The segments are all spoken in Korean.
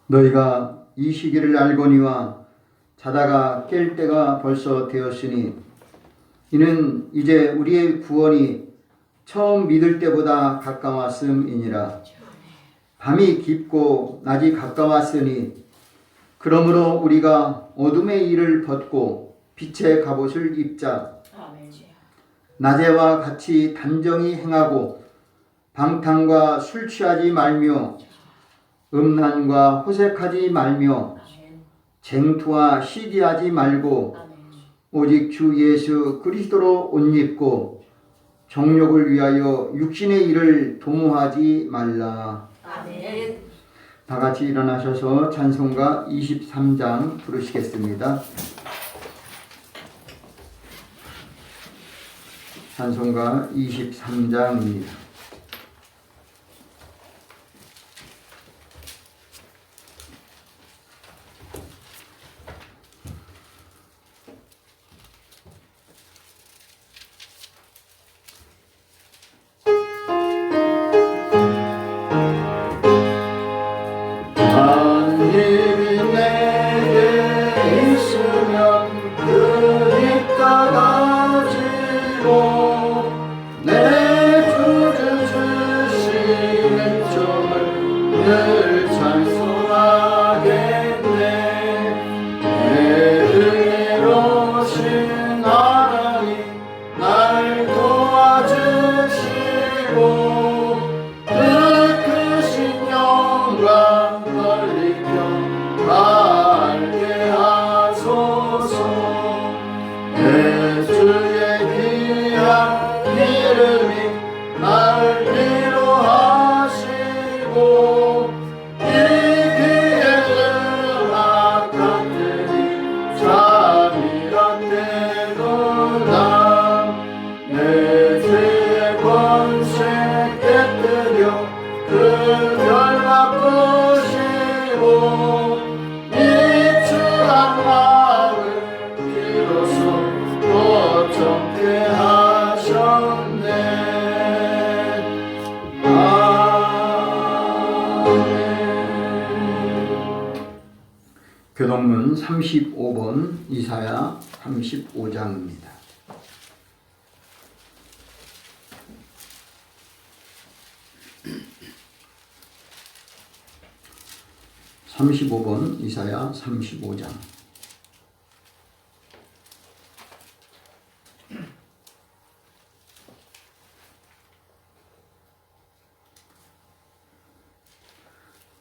너희가 이 시기를 알거니와 자다가 깰 때가 벌써 되었으니 이는 이제 우리의 구원이 처음 믿을 때보다 가까웠음이니라. 밤이 깊고 낮이 가까웠으니 그러므로 우리가 어둠의 일을 벗고 빛의 갑옷을 입자. 낮에와 같이 단정히 행하고 방탕과 술 취하지 말며 음란과 호색하지 말며 쟁투와 시기하지 말고 오직 주 예수 그리스도로 옷 입고 정욕을 위하여 육신의 일을 도모하지 말라. 아멘. 다 같이 일어나셔서 찬송가 23장 부르시겠습니다. 찬송가 23장입니다. 교동문 35번 이사야 35장입니다. 이사야 35장.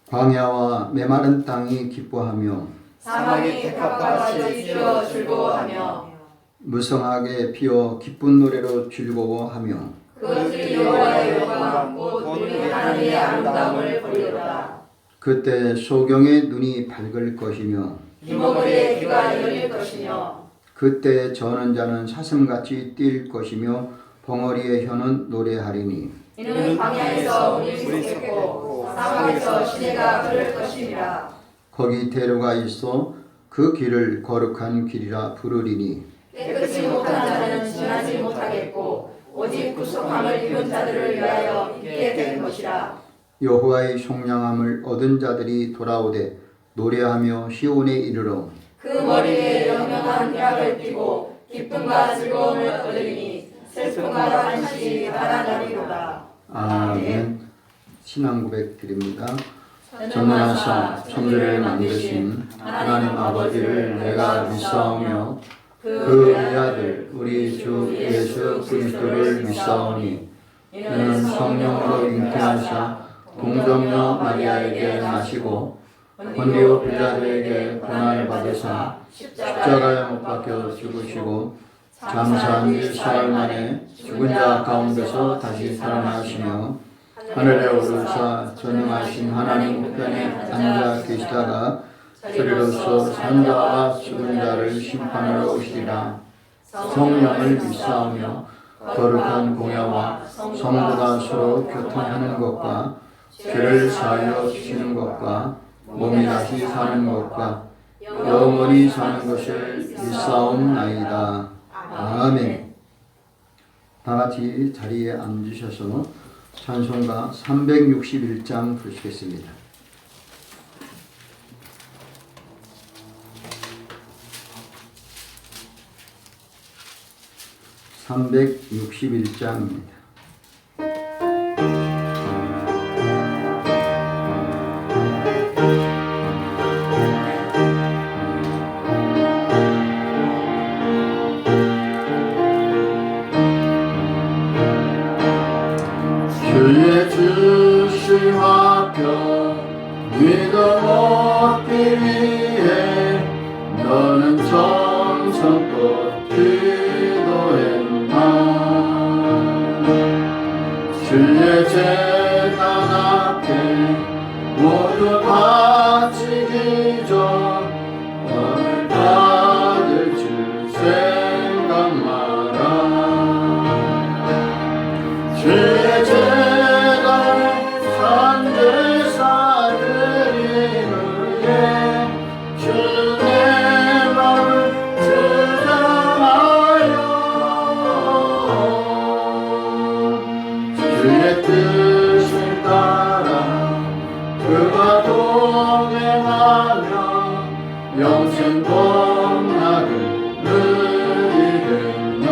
광야와 메마른 땅이 기뻐하며 사막이 백합과 같이 피어 즐거워하며 무성하게 피어 기쁜 노래로 즐거워하며 그것들이 여호와의 영광 곧 우리 하나님의 아름다움을 보리로다. 그때 소경의 눈이 밝을 것이며 이모들의 귀가 열릴 것이며 그때 저는 자는 사슴같이 뛸 것이며 벙어리의 혀는 노래하리니 이는 광야에서 물이 솟겠고 사막에서 시내가 흐를 것이니라. 거기 대로가 있어 그 길을 거룩한 길이라 부르리니 깨끗이 못한 자는 지나지 못하겠고 오직 구속함을 입은 자들을 위하여 있게 된 것이라. 여호와의 속량함을 얻은 자들이 돌아오되 노래하며 시온에 이르러 그 머리에 영영한 약을 띠고 기쁨과 즐거움을 얻으리니 슬픔과 안식이 달아나리로다. 아멘. 신앙 고백 드립니다. 전능하사 천지를 만드신 하나님 아버지를 내가 믿사오며 그 아들 우리 주 예수 그리스도를 믿사오니 이는 성령으로 잉태하사 동정녀 마리아에게 나시고 본디오 빌라도에게 고난을 받으사 십자가에 못 박혀 죽으시고 장사한 지 사흘 만에 죽은 자 가운데서 다시 살아나시며 하늘에 오르사 전능하신 하나님 우편에 앉아 계시다가 저리로서 산자와 죽은 자를 심판하러 오시리라. 성령을 믿사오며 거룩한 공야와 성도가 서로 교통하는 것과 죄를 사하여 주시는 것과 몸이 다시 사는 것과 영원히 사는 것을 믿사옵나이다. 아멘. 다 같이 자리에 앉으셔서 찬송가 361장 부르시겠습니다. 361장입니다. 주의 주신 화평 믿음 얻기 위해 너는 정성껏 기도했나. 주의 제단 앞에 모두 바치기 전 오늘 받을 주 생각 마라. 주의 제단에 산제사들이 위해 주의 마음을 주장하여 주의 뜻을 따라 그와 동행하며 영생 복락을 누리겠네.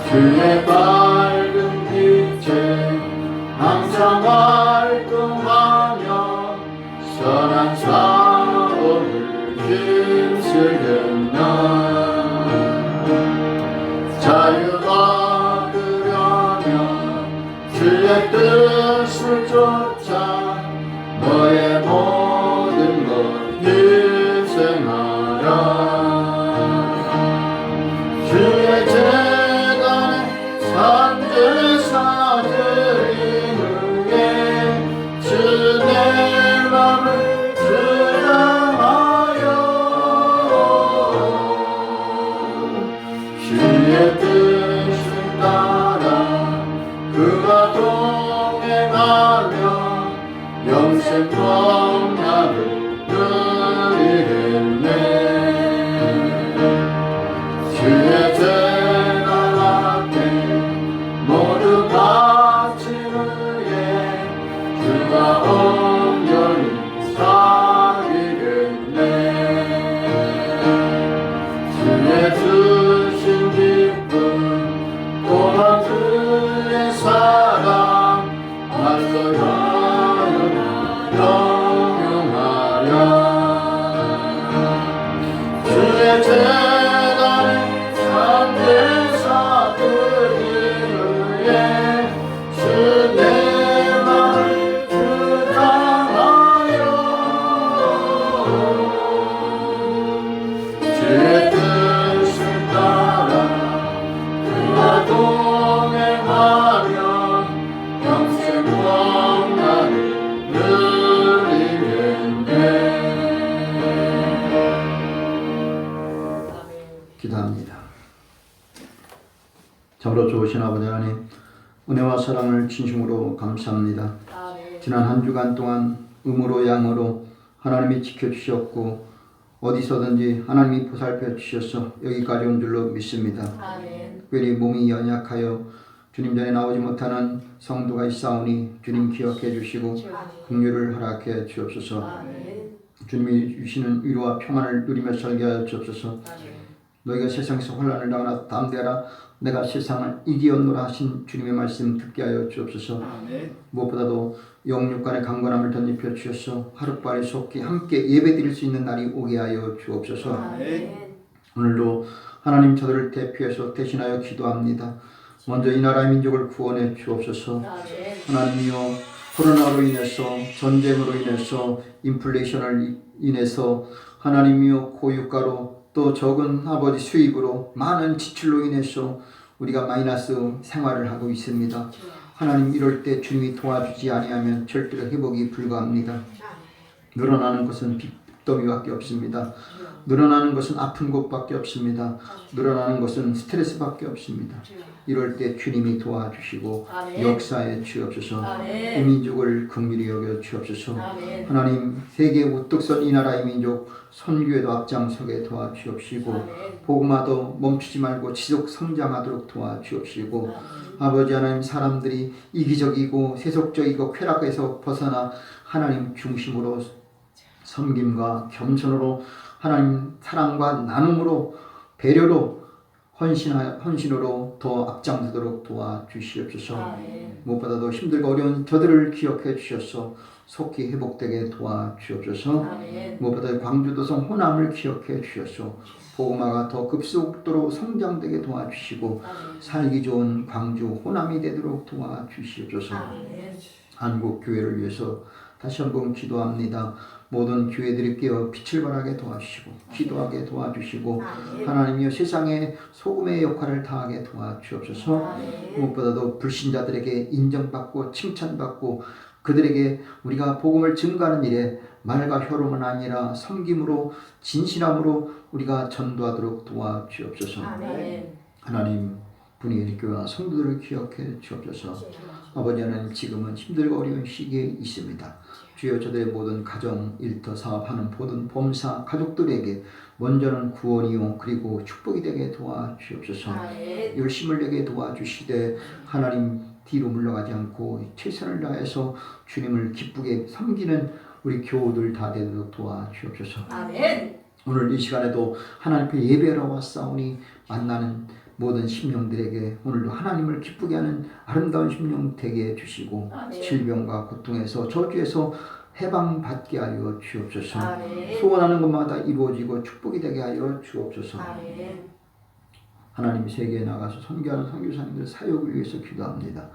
주의 밝은 빛에 항상 활동하며 선한 사업을 힘쓰겠네. 자유가 그려며 주의 뜻을 쫓아 너의 모든 것 희생하라. 주의 제단에 산제사들이 위해 주의 마음을 주장하여 주의 뜻을 따라 그와 동행하며 영생 복락을 누리겠네. 주의 제단 앞에 모두 바치는 예 주가 온전히 사귀겠네. 주의 주신 기쁨 또한 주의 사랑 말로 영영하랴. 주의 제단에 산제사들이 위해 주의 마음을 주장하여 주의 뜻을 따라 그와 동행하며 영생 복락을 누리겠네. 기도합니다. 참으로 좋으신 아버지 하나님, 은혜와 사랑을 진심으로 감사합니다. 지난 한 주간 동안 음으로 양으로 하나님이 지켜주셨고 어디서든지 하나님이 보살펴 주셔서 여기까지 온 줄로 믿습니다. 특별히 몸이 연약하여 주님 전에 나오지 못하는 성도가 있사오니 주님 기억해 주시고 긍휼을 허락해 주옵소서. 주님이 주시는 위로와 평안을 누리며 살게 하여 주옵소서. 너희가 세상에서 환난을 당하나 담대하라 내가 세상을 이기었노라 하신 주님의 말씀 듣게 하여 주옵소서. 무엇보다도 영육간의 강건함을 덧입혀 주셔서 하룻밤에 속히 함께 예배드릴 수 있는 날이 오게 하여 주옵소서. 오늘도 하나님 저들을 대표해서 대신하여 기도합니다. 먼저 이 나라의 민족을 구원해 주옵소서. 하나님이여, 코로나로 인해서 전쟁으로 인해서 인플레이션을 인해서 하나님이여 고유가로 또 적은 아버지 수입으로 많은 지출로 인해서 우리가 마이너스 생활을 하고 있습니다. 하나님 이럴 때 주님이 도와주지 아니하면 절대로 회복이 불가합니다. 늘어나는 것은 빚더미밖에 없습니다. 늘어나는 것은 아픈 곳밖에 없습니다. 늘어나는 것은 스트레스밖에 없습니다. 이럴 때 주님이 도와주시고 역사에 주옵소서. 이 민족을 긍휼히 여겨 주옵소서. 하나님 세계 우뚝선 이 나라의 민족 선교에도 앞장서게 도와주옵시고 복음화도 멈추지 말고 지속 성장하도록 도와주옵시고 아버지 하나님 사람들이 이기적이고 세속적이고 쾌락에서 벗어나 하나님 중심으로 섬김과 겸손으로 하나님 사랑과 나눔으로 배려로 헌신으로 더 앞장서도록 도와주시옵소서. 아멘. 무엇보다도 힘들고 어려운 저들을 기억해 주셔서 속히 회복되게 도와주옵소서. 아멘. 무엇보다 광주도성 호남을 기억해 주셔서 복음화가 더 급속도로 성장되게 도와주시고 아멘. 살기 좋은 광주 호남이 되도록 도와주시옵소서. 아멘. 한국 교회를 위해서 다시 한번 기도합니다. 모든 교회들이 깨어 빛을 발하게 도와주시고 기도하게 도와주시고 아멘. 하나님이여 세상에 소금의 역할을 다하게 도와주옵소서. 아멘. 무엇보다도 불신자들에게 인정받고 칭찬받고 그들에게 우리가 복음을 증거하는 일에 말과 혀로만 아니라 섬김으로 진실함으로 우리가 전도하도록 도와주옵소서. 아멘. 하나님 분위기 교회와 성도들을 기억해 주옵소서. 아버지 하나님 지금은 힘들고 어려운 시기에 있습니다. 주여 저들의 모든 가정, 일터, 사업하는 모든 범사 가족들에게 먼저는 구원이요 그리고 축복이 되게 도와주옵소서. 아멘. 열심을 내게 도와주시되 하나님 뒤로 물러가지 않고 최선을 다해서 주님을 기쁘게 섬기는 우리 교우들 다 되도록 도와주옵소서. 아멘. 오늘 이 시간에도 하나님 앞에 예배하러 왔사오니 만나는 모든 심령들에게 오늘도 하나님을 기쁘게 하는 아름다운 심령 되게 해주시고 아멘. 질병과 고통에서 저주에서 해방받게 하여 주옵소서. 아멘. 소원하는 것마다 이루어지고 축복이 되게 하여 주옵소서. 아멘. 하나님이 세계에 나가서 선교하는 선교사님들 사역을 위해서 기도합니다.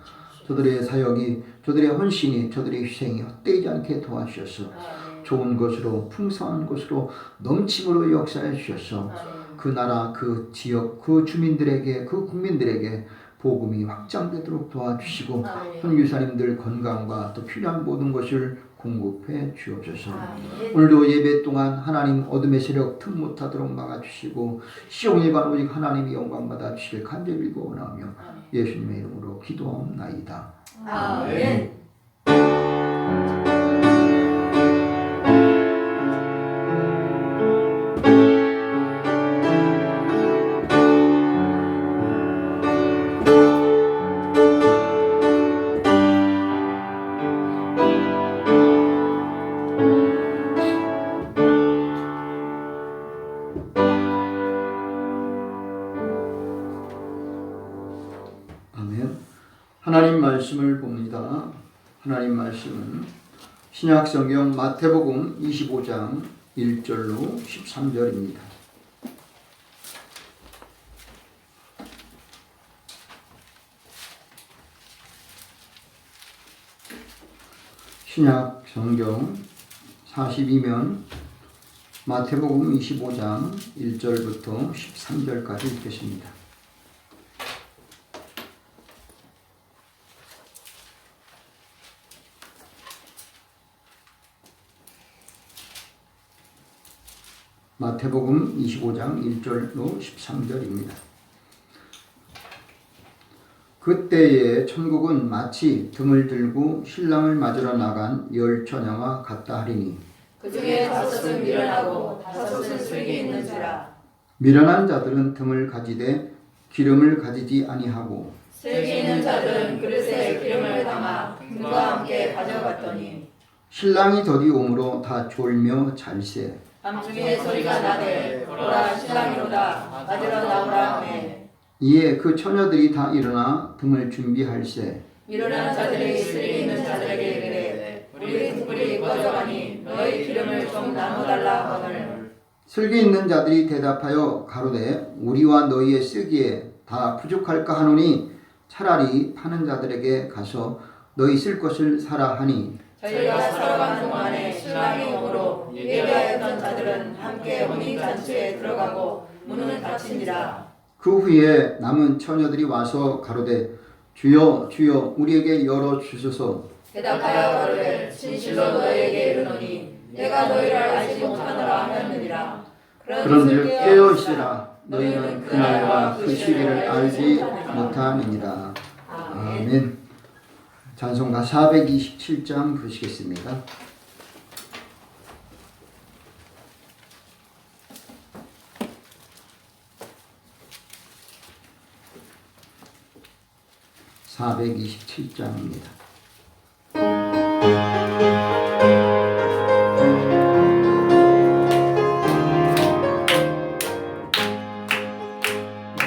저들의 사역이 저들의 헌신이 저들의 희생이 헛되지 않게 도와주셔서 아멘. 좋은 것으로 풍성한 것으로 넘침으로 역사해 주셔서 아멘. 그 나라 그 지역 그 주민들에게 그 국민들에게 복음이 확장되도록 도와주시고 아멘. 선교사님들 건강과 또 필요한 모든 것을 공급해 주옵소서. 아멘. 오늘도 예배 동안 하나님 어둠의 세력 틈 못하도록 막아주시고 시종일관 오직 하나님이 영광 받아 주시길 간절히 빌고 원하며 예수님의 이름으로 기도하옵나이다. 아멘. 아멘. 하나님 말씀을 봅니다. 하나님 말씀은 신약 성경 마태복음 25장 1절로 13절입니다. 신약 성경 42면 마태복음 25장 1절부터 13절까지 읽겠습니다. 마태복음 25장 1절로 13절입니다. 그때에 천국은 마치 등을 들고 신랑을 맞으러 나간 열 처녀와 같다 하리니 그 중에 다섯은 미련하고 다섯은 슬기 있는지라. 미련한 자들은 등을 가지되 기름을 가지지 아니하고 슬기 있는 자들은 그릇에 기름을 담아 등과 함께 가져갔더니 신랑이 더디 오므로 다 졸며 잘세. 밤중에 소리가 나되 보라 신랑이로다 맞으러 나오라 하매 이에 그 처녀들이 다 일어나 등을 준비할세. 미련한 자들이 슬기 있는 자들에게 이르되 우리 등불이 꺼져가니 너희 기름을 좀 나눠달라 하거늘 슬기 있는 자들이 대답하여 가로되 우리와 너희의 쓰기에 다 부족할까 하노니 차라리 파는 자들에게 가서 너희 쓸 것을 사라 하니 저희가 살아간 동안에 신랑이 오므로 예배하였던 자들은 함께 혼인잔치에 들어가고 문은 닫힌지라. 그 후에 남은 처녀들이 와서 가로되 주여 주여 우리에게 열어 주소서. 대답하여 가로되 진실로 너희에게 이르노니 내가 너희를 알지 못하노라 하였느니라. 그런즉 깨어 있으라. 너희는 그날과 그 시기를 알지 못하느니라. 아멘. 찬송가 427장 부르시겠습니다. (427장입니다) 그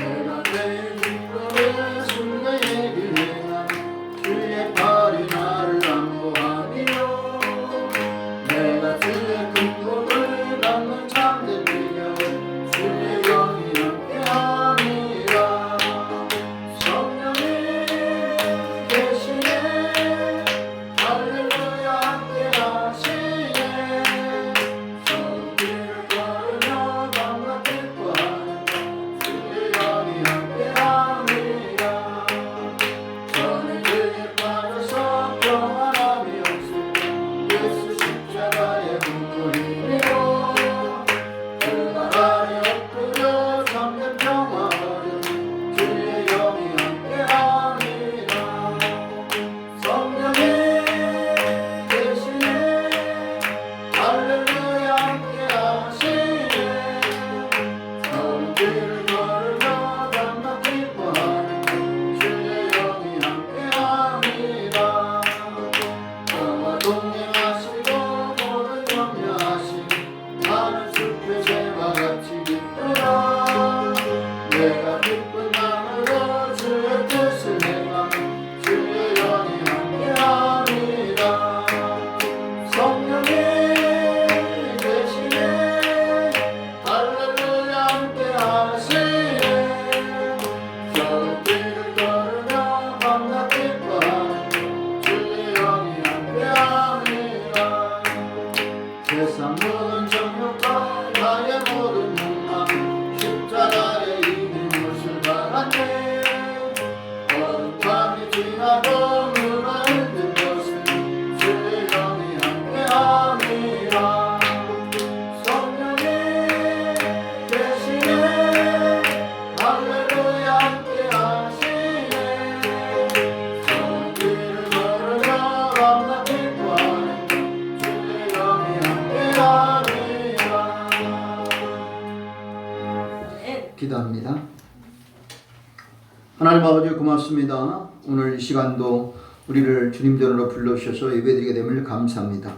하나님 아버지 고맙습니다. 오늘 이 시간도 우리를 주님 전으로 불러주셔서 예배드리게 됨을 감사합니다.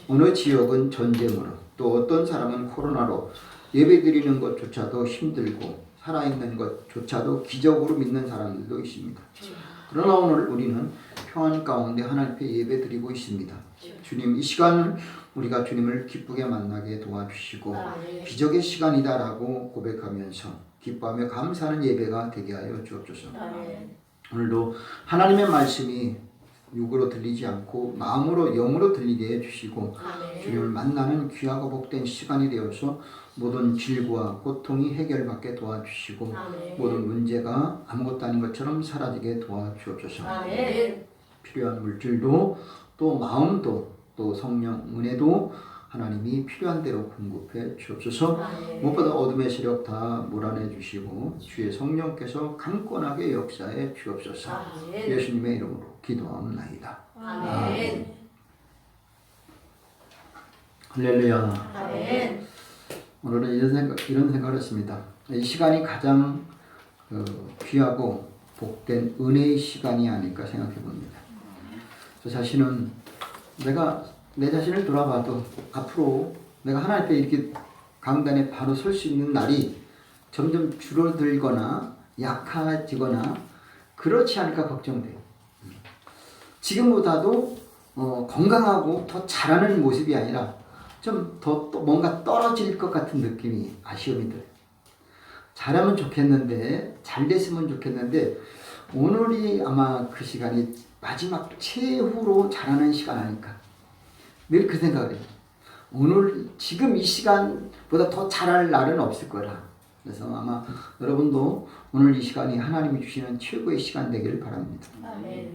어느 지역은 전쟁으로 또 어떤 사람은 코로나로 예배드리는 것조차도 힘들고 살아있는 것조차도 기적으로 믿는 사람들도 있습니다. 그러나 오늘 우리는 평안 가운데 하나님께 예배드리고 있습니다. 주님, 이 시간은 우리가 주님을 기쁘게 만나게 도와주시고 기적의 시간이다라고 고백하면서 기뻐하며 감사하는 예배가 되게 하여 주옵소서. 오늘도 하나님의 말씀이 육으로 들리지 않고 마음으로 영으로 들리게 해주시고 주님을 만나는 귀하고 복된 시간이 되어서 모든 질고와 고통이 해결받게 도와주시고 모든 문제가 아무것도 아닌 것처럼 사라지게 도와주옵소서. 필요한 물질도 또 마음도 또 성령 은혜도 하나님이 필요한 대로 공급해 주옵소서. 무엇보다 어둠의 세력 다 몰아내 주시고 주의 성령께서 강권하게 역사해 주옵소서. 예수님의 이름으로 기도합나이다. 아멘. 할렐루야. 아멘. 오늘은 이런 생각을 했습니다. 이 시간이 가장 귀하고 복된 은혜의 시간이 아닐까 생각해 봅니다. 저 자신은 내가 내 자신을 돌아봐도 앞으로 내가 하나님 앞에 이렇게 강단에 바로 설 수 있는 날이 점점 줄어들거나 약해지거나 그렇지 않을까 걱정돼요. 지금보다도 건강하고 더 잘하는 모습이 아니라 좀 더 뭔가 떨어질 것 같은 느낌이 아쉬움이 들어요. 잘하면 좋겠는데 잘 됐으면 좋겠는데 오늘이 아마 그 시간이 마지막 최후로 잘하는 시간 아닐까. 늘 그 생각을 해요. 오늘 지금 이 시간보다 더 잘할 날은 없을 거라. 그래서 아마 여러분도 오늘 이 시간이 하나님이 주시는 최고의 시간 되기를 바랍니다. 아멘.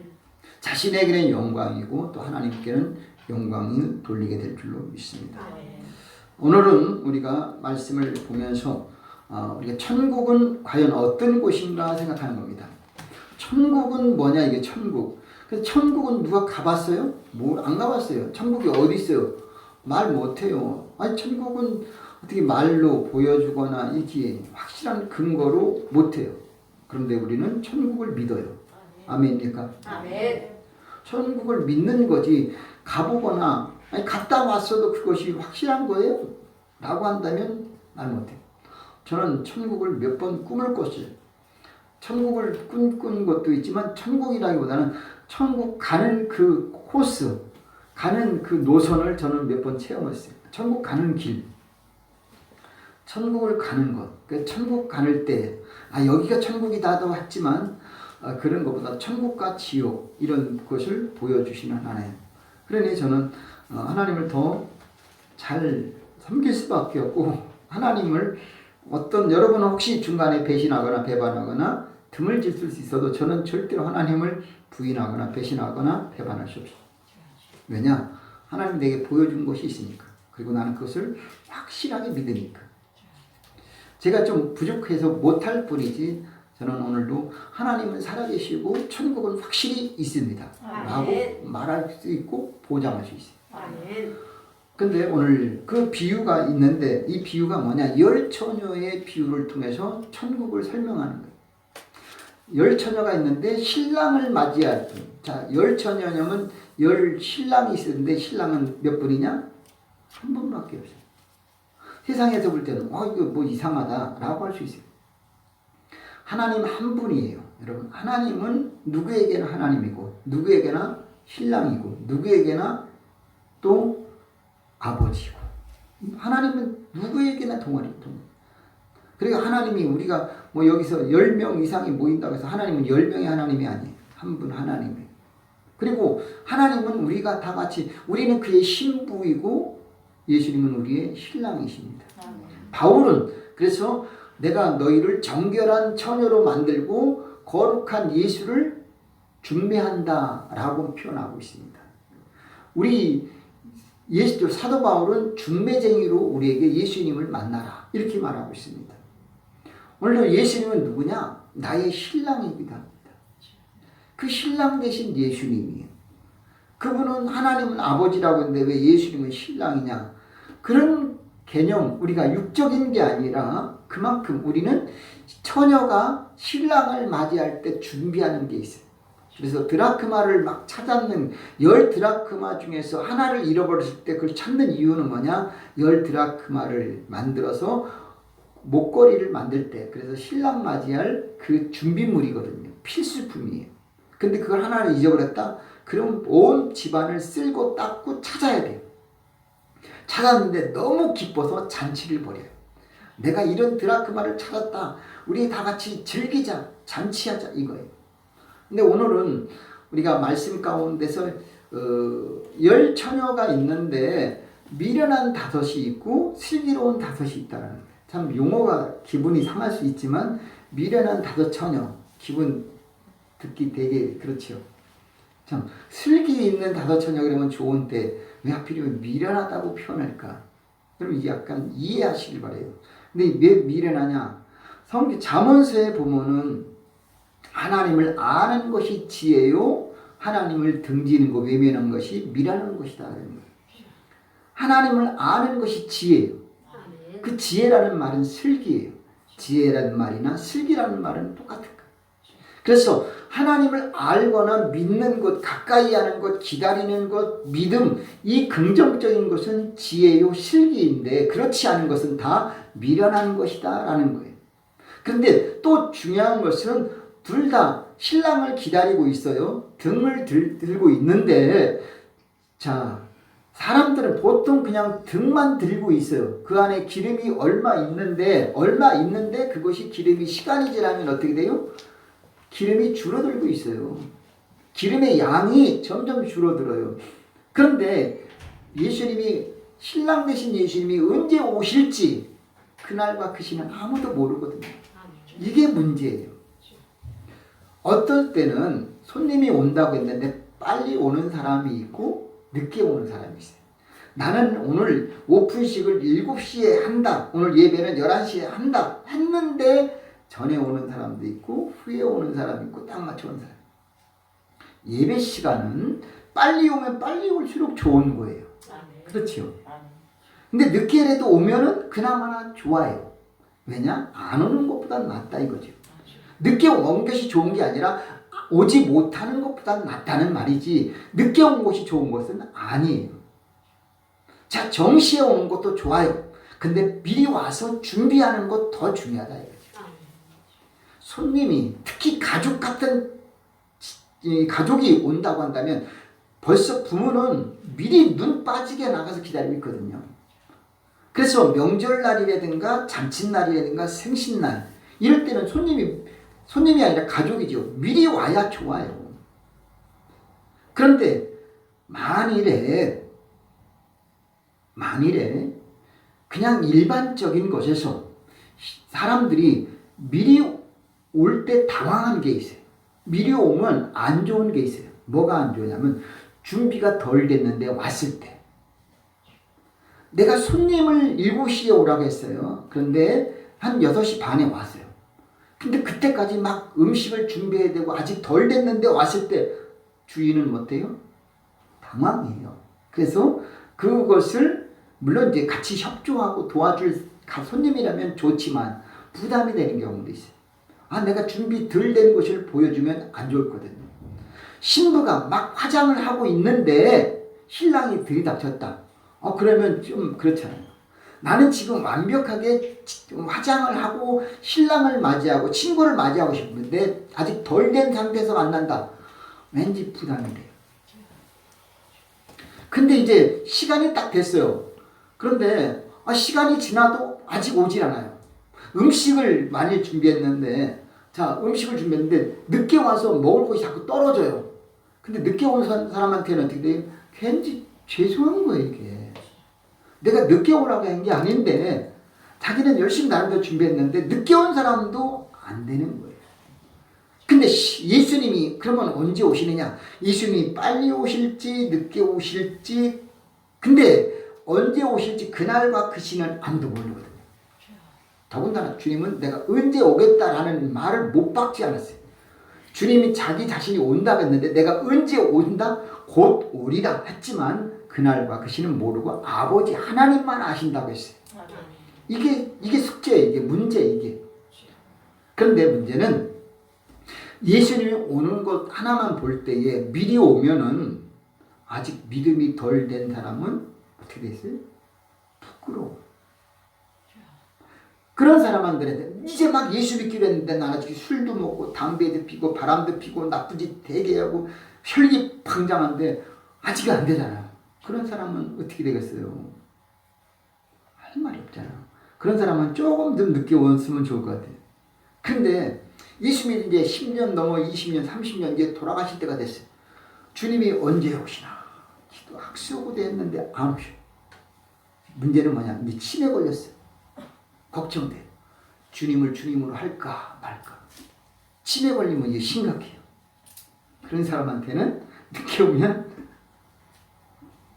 자신에게는 영광이고 또 하나님께는 영광을 돌리게 될 줄로 믿습니다. 아멘. 오늘은 우리가 말씀을 보면서 우리가 천국은 과연 어떤 곳인가 생각하는 겁니다. 천국은 뭐냐 이게 천국. 그래서 천국은 누가 가봤어요? 안 가봤어요. 천국이 어디 있어요? 말 못해요. 아니 천국은 어떻게 말로 보여주거나 이렇게 확실한 근거로 못해요. 그런데 우리는 천국을 믿어요. 아멘입니까? 아멘. 천국을 믿는 거지 가보거나 아니 갔다 왔어도 그것이 확실한 거예요? 라고 한다면 말 못해요. 저는 천국을 몇 번 꿈을 꿨어요. 천국을 꿈꾼 것도 있지만 천국이라기보다는 천국 가는 그 코스, 가는 그 노선을 저는 몇 번 체험했어요. 천국 가는 길, 천국을 가는 것. 그 천국 가는 때 여기가 천국이다도 했지만 그런 것보다 천국과 지옥 이런 것을 보여주시는 하나님. 그러니 저는 하나님을 더 잘 섬길 수밖에 없고 하나님을 여러분은 혹시 중간에 배신하거나 배반하거나 틈을 질 수 있어도 저는 절대로 하나님을 부인하거나 배신하거나 배반할 수 없어요. 왜냐? 하나님 내게 보여준 것이 있으니까. 그리고 나는 그것을 확실하게 믿으니까. 제가 좀 부족해서 못할 뿐이지 저는 오늘도 하나님은 살아계시고 천국은 확실히 있습니다. 라고 말할 수 있고 보장할 수 있어요. 근데 오늘 그 비유가 있는데 이 비유가 뭐냐? 열 처녀의 비유를 통해서 천국을 설명하는 거예요. 열 처녀가 있는데 신랑을 맞이할 때, 자, 열 처녀냐면 열 신랑이 있었는데 신랑은 몇 분이냐? 한 분밖에 없어요. 세상에서 볼 때는 이거 뭐 이상하다라고 할 수 있어요. 하나님 한 분이에요. 여러분, 하나님은 누구에게나 하나님이고 누구에게나 신랑이고 누구에게나 또 아버지고 하나님은 누구에게나 동안이에요. 그리고 하나님이 우리가 뭐 여기서 10명 이상이 모인다고 해서 하나님은 10명의 하나님이 아니에요. 한 분 하나님이에요. 그리고 하나님은 우리가 다 같이 우리는 그의 신부이고 예수님은 우리의 신랑이십니다. 바울은 그래서 내가 너희를 정결한 처녀로 만들고 거룩한 예수를 준비한다 라고 표현하고 있습니다. 우리 사도 바울은 중매쟁이로 우리에게 예수님을 만나라 이렇게 말하고 있습니다. 오늘도 예수님은 누구냐? 나의 신랑이기도 합니다. 그 신랑 대신 예수님이에요. 그분은 하나님은 아버지라고 했는데 왜 예수님은 신랑이냐? 그런 개념, 우리가 육적인 게 아니라 그만큼 우리는 처녀가 신랑을 맞이할 때 준비하는 게 있어요. 그래서 드라크마를 막 찾았는 10드라크마 중에서 하나를 잃어버렸을 때 그걸 찾는 이유는 뭐냐? 10드라크마를 만들어서 목걸이를 만들 때, 그래서 신랑 맞이할 그 준비물이거든요. 필수품이에요. 근데 그걸 하나를 잊어버렸다? 그럼 온 집안을 쓸고 닦고 찾아야 돼요. 찾았는데 너무 기뻐서 잔치를 벌여요. 내가 이런 드라크마를 찾았다. 우리 다 같이 즐기자. 잔치하자. 이거예요. 근데 오늘은 우리가 말씀 가운데서 10처녀가 있는데 미련한 5이 있고 슬기로운 5이 있다는 거예요. 참 용어가 기분이 상할 수 있지만 미련한 5처녀 기분 듣기 되게 그렇죠. 참 슬기 있는 5처녀 그러면 좋은데 왜 하필이면 미련하다고 표현할까? 여러분 이게 약간 이해하시길 바래요. 근데 왜 미련하냐? 성경 잠언서에 보면은 하나님을 아는 것이 지혜요, 하나님을 등지는 것, 외면한 것이 미련한 것이다. 하나님을 아는 것이 지혜예요. 그 지혜라는 말은 슬기예요. 지혜라는 말이나 슬기라는 말은 똑같은 거예요. 그래서 하나님을 알거나 믿는 것, 가까이 하는 것, 기다리는 것, 믿음, 이 긍정적인 것은 지혜요, 슬기인데 그렇지 않은 것은 다 미련한 것이다 라는 거예요. 그런데 또 중요한 것은 둘 다 신랑을 기다리고 있어요. 등을 들고 있는데, 자, 사람들은 보통 그냥 등만 들고 있어요. 그 안에 기름이 얼마 있는데 그것이 기름이 시간이 지나면 어떻게 돼요? 기름이 줄어들고 있어요. 기름의 양이 점점 줄어들어요. 그런데 예수님이, 신랑 되신 예수님이 언제 오실지 그날과 그 시는 아무도 모르거든요. 이게 문제예요. 어떨 때는 손님이 온다고 했는데 빨리 오는 사람이 있고 늦게 오는 사람이 있어요. 나는 오늘 오픈식을 7시에 한다. 오늘 예배는 11시에 한다. 했는데 전에 오는 사람도 있고 후에 오는 사람이 있고 딱 맞춰 오는 사람. 예배 시간은 빨리 오면 빨리 올수록 좋은 거예요. 그렇죠? 근데 늦게라도 오면은 그나마나 좋아요. 왜냐? 안 오는 것보단 낫다 이거죠. 늦게 온 것이 좋은 게 아니라 오지 못하는 것보단 낫다는 말이지 늦게 온 것이 좋은 것은 아니에요. 자, 정시에 오는 것도 좋아요. 근데 미리 와서 준비하는 것 더 중요하다 이거죠. 손님이 특히 가족 같은 가족이 온다고 한다면 벌써 부모는 미리 눈 빠지게 나가서 기다리고 있거든요. 그래서 명절날이라든가 잔칫날이라든가 생신날 이럴 때는 손님이 아니라 가족이죠. 미리 와야 좋아요. 그런데 만일에 그냥 일반적인 것에서 사람들이 미리 올 때 당황한 게 있어요. 미리 오면 안 좋은 게 있어요. 뭐가 안 좋냐면 준비가 덜 됐는데 왔을 때. 내가 손님을 7시에 오라고 했어요. 그런데 한 6시 반에 왔어요. 근데 그때까지 막 음식을 준비해야 되고 아직 덜 됐는데 왔을 때 주인은 어때요? 당황해요. 그래서 그것을 물론 이제 같이 협조하고 도와줄 손님이라면 좋지만 부담이 되는 경우도 있어요. 아, 내가 준비 덜 된 것을 보여주면 안 좋거든요. 신부가 막 화장을 하고 있는데 신랑이 들이닥쳤다. 그러면 좀 그렇잖아요. 나는 지금 완벽하게 화장을 하고 신랑을 맞이하고 친구를 맞이하고 싶은데 아직 덜 된 상태에서 만난다. 왠지 부담이 돼요. 근데 이제 시간이 딱 됐어요. 그런데 시간이 지나도 아직 오질 않아요. 음식을 많이 준비했는데 늦게 와서 먹을 것이 자꾸 떨어져요. 근데 늦게 온 사람한테는 어떻게 돼요? 괜히 죄송한 거예요 이게. 내가 늦게 오라고 한 게 아닌데 자기는 열심히 나름대로 준비했는데 늦게 온 사람도 안 되는 거예요. 근데 예수님이 그러면 언제 오시느냐? 예수님이 빨리 오실지 늦게 오실지 근데 언제 오실지 그날과 그 시는 아무도 모르거든요. 더군다나 주님은 내가 언제 오겠다라는 말을 못 박지 않았어요. 주님이 자기 자신이 온다고 했는데 내가 언제 온다? 곧 오리라 했지만 그날과 그 시는 모르고 아버지 하나님만 아신다고 했어요. 이게 숙제예요. 이게 문제 이게. 그런데 문제는 예수님이 오는 것 하나만 볼 때에 미리 오면은 아직 믿음이 덜 된 사람은 어떻게 됐어요? 부끄러워. 그런 사람한테는 이제 막 예수 믿기로 했는데 나 아직 술도 먹고 담배도 피고 바람도 피고 나쁜 짓 되게 하고 혈기 방장한데 아직 안 되잖아요. 그런 사람은 어떻게 되겠어요? 할 말이 없잖아요. 그런 사람은 조금 더 늦게 왔으면 좋을 것 같아요. 근데 예수님이 이제 10년 넘어 20년 30년 이제 돌아가실 때가 됐어요. 주님이 언제 오시나 기도 학수고도 했는데 안 오셔. 문제는 뭐냐? 이제 치매 걸렸어요. 걱정돼. 주님을 주님으로 할까 말까. 치매 걸리면 이게 심각해요. 그런 사람한테는 늦게 오면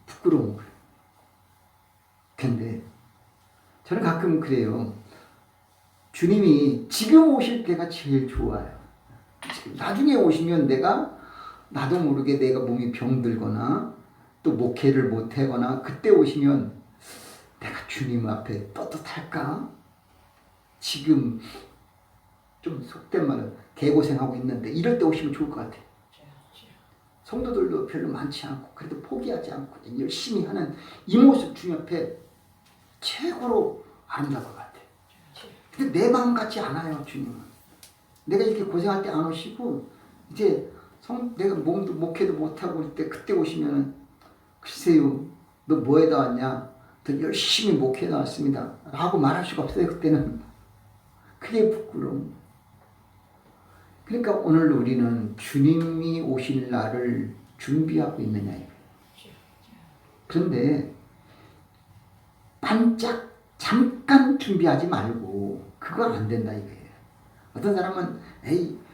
부끄러운 거예요. 근데 저는 가끔 그래요. 주님이 지금 오실 때가 제일 좋아요. 나중에 오시면 나도 모르게 내가 몸이 병들거나 또 목회를 못하거나 그때 오시면 내가 주님 앞에 떳떳할까? 지금 좀 속된 말은 개고생하고 있는데 이럴 때 오시면 좋을 것 같아요. 성도들도 별로 많지 않고 그래도 포기하지 않고 열심히 하는 이 모습 주님 앞에 최고로 아름다울 것 같아요. 근데 내 마음 같지 않아요. 주님은 내가 이렇게 고생할 때 안 오시고 이제 내가 몸도 목회도 못하고 그때 오시면은 글쎄요 너 뭐에다 왔냐? 더 열심히 목회에 나왔습니다 라고 말할 수가 없어요. 그때는 그게 부끄러움. 그러니까 오늘 우리는 주님이 오실 날을 준비하고 있느냐 이거예요. 그런데 반짝 잠깐 준비하지 말고 그건 안 된다 이거예요. 어떤 사람은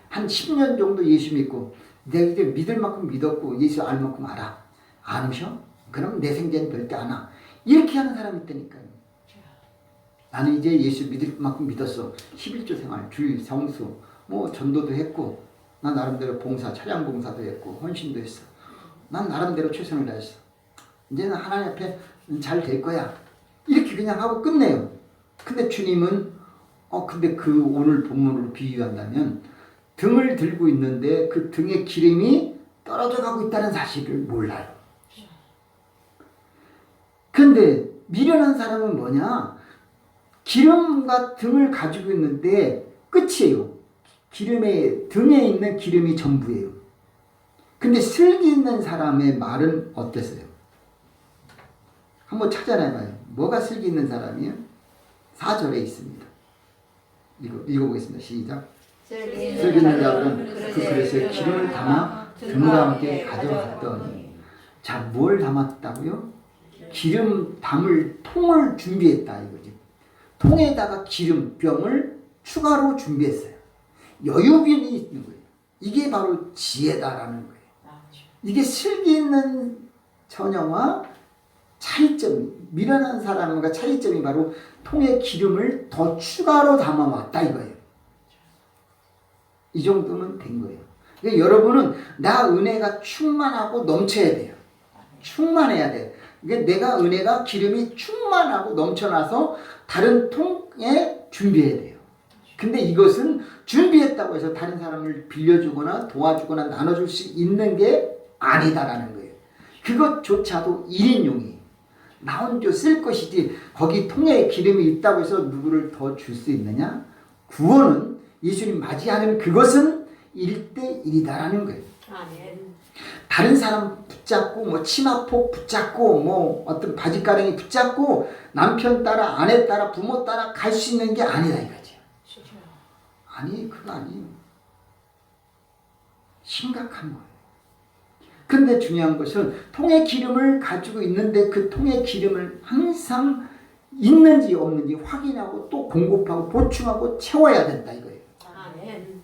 한 10년 정도 예수 믿고 내가 이제 믿을 만큼 믿었고 예수 알 만큼 알아. 안 오셔? 그럼 내 생전 절대 안 와. 이렇게 하는 사람이 있다니까요. 나는 이제 예수 믿을 만큼 믿었어. 11조 생활, 주일, 성수, 전도도 했고 난 나름대로 봉사, 차량 봉사도 했고 헌신도 했어. 난 나름대로 최선을 다했어. 이제는 하나님 앞에 잘 될 거야. 이렇게 그냥 하고 끝내요. 근데 주님은 근데 그 오늘 본문으로 비유한다면 등을 들고 있는데 그 등에 기름이 떨어져 가고 있다는 사실을 몰라요. 근데 미련한 사람은 뭐냐? 기름과 등을 가지고 있는데 끝이에요. 등에 있는 기름이 전부예요. 근데 슬기 있는 사람의 말은 어땠어요? 한번 찾아내봐요. 뭐가 슬기 있는 사람이에요? 4절에 있습니다. 읽어보겠습니다. 시작. 슬기 있는 자들은 그 그릇에 기름을 담아 등과 함께 가져갔더니 자, 뭘 담았다고요? 기름 담을 통을 준비했다 이거지. 통에다가 기름병을 추가로 준비했어요. 여유빈이 있는 거예요. 이게 바로 지혜다라는 거예요. 이게 슬기 있는 처녀와 차이점, 미련한 사람과 차이점이 바로 통에 기름을 더 추가로 담아왔다 이거예요. 이 정도면 된 거예요. 그러니까 여러분은 나 은혜가 충만하고 넘쳐야 돼요. 충만해야 돼요. 그러니까 내가 은혜가 기름이 충만하고 넘쳐나서 다른 통에 준비해야 돼요. 근데 이것은 준비했다고 해서 다른 사람을 빌려주거나 도와주거나 나눠줄 수 있는 게 아니다라는 거예요. 그것조차도 1인용이에요. 나 혼자 쓸 것이지 거기 통에 기름이 있다고 해서 누구를 더 줄 수 있느냐? 구원은 예수님 맞이하는 그것은 1대1이다라는 거예요. 아멘. 다른 사람 붙잡고 치마폭 붙잡고 어떤 바지가랑이 붙잡고 남편 따라 아내 따라 부모 따라 갈 수 있는 게 아니다 이거죠. 아니 그거 아니에요. 심각한 거예요. 근데 중요한 것은 통에 기름을 가지고 있는데 그 통에 기름을 항상 있는지 없는지 확인하고 또 공급하고 보충하고 채워야 된다 이거예요. 아멘.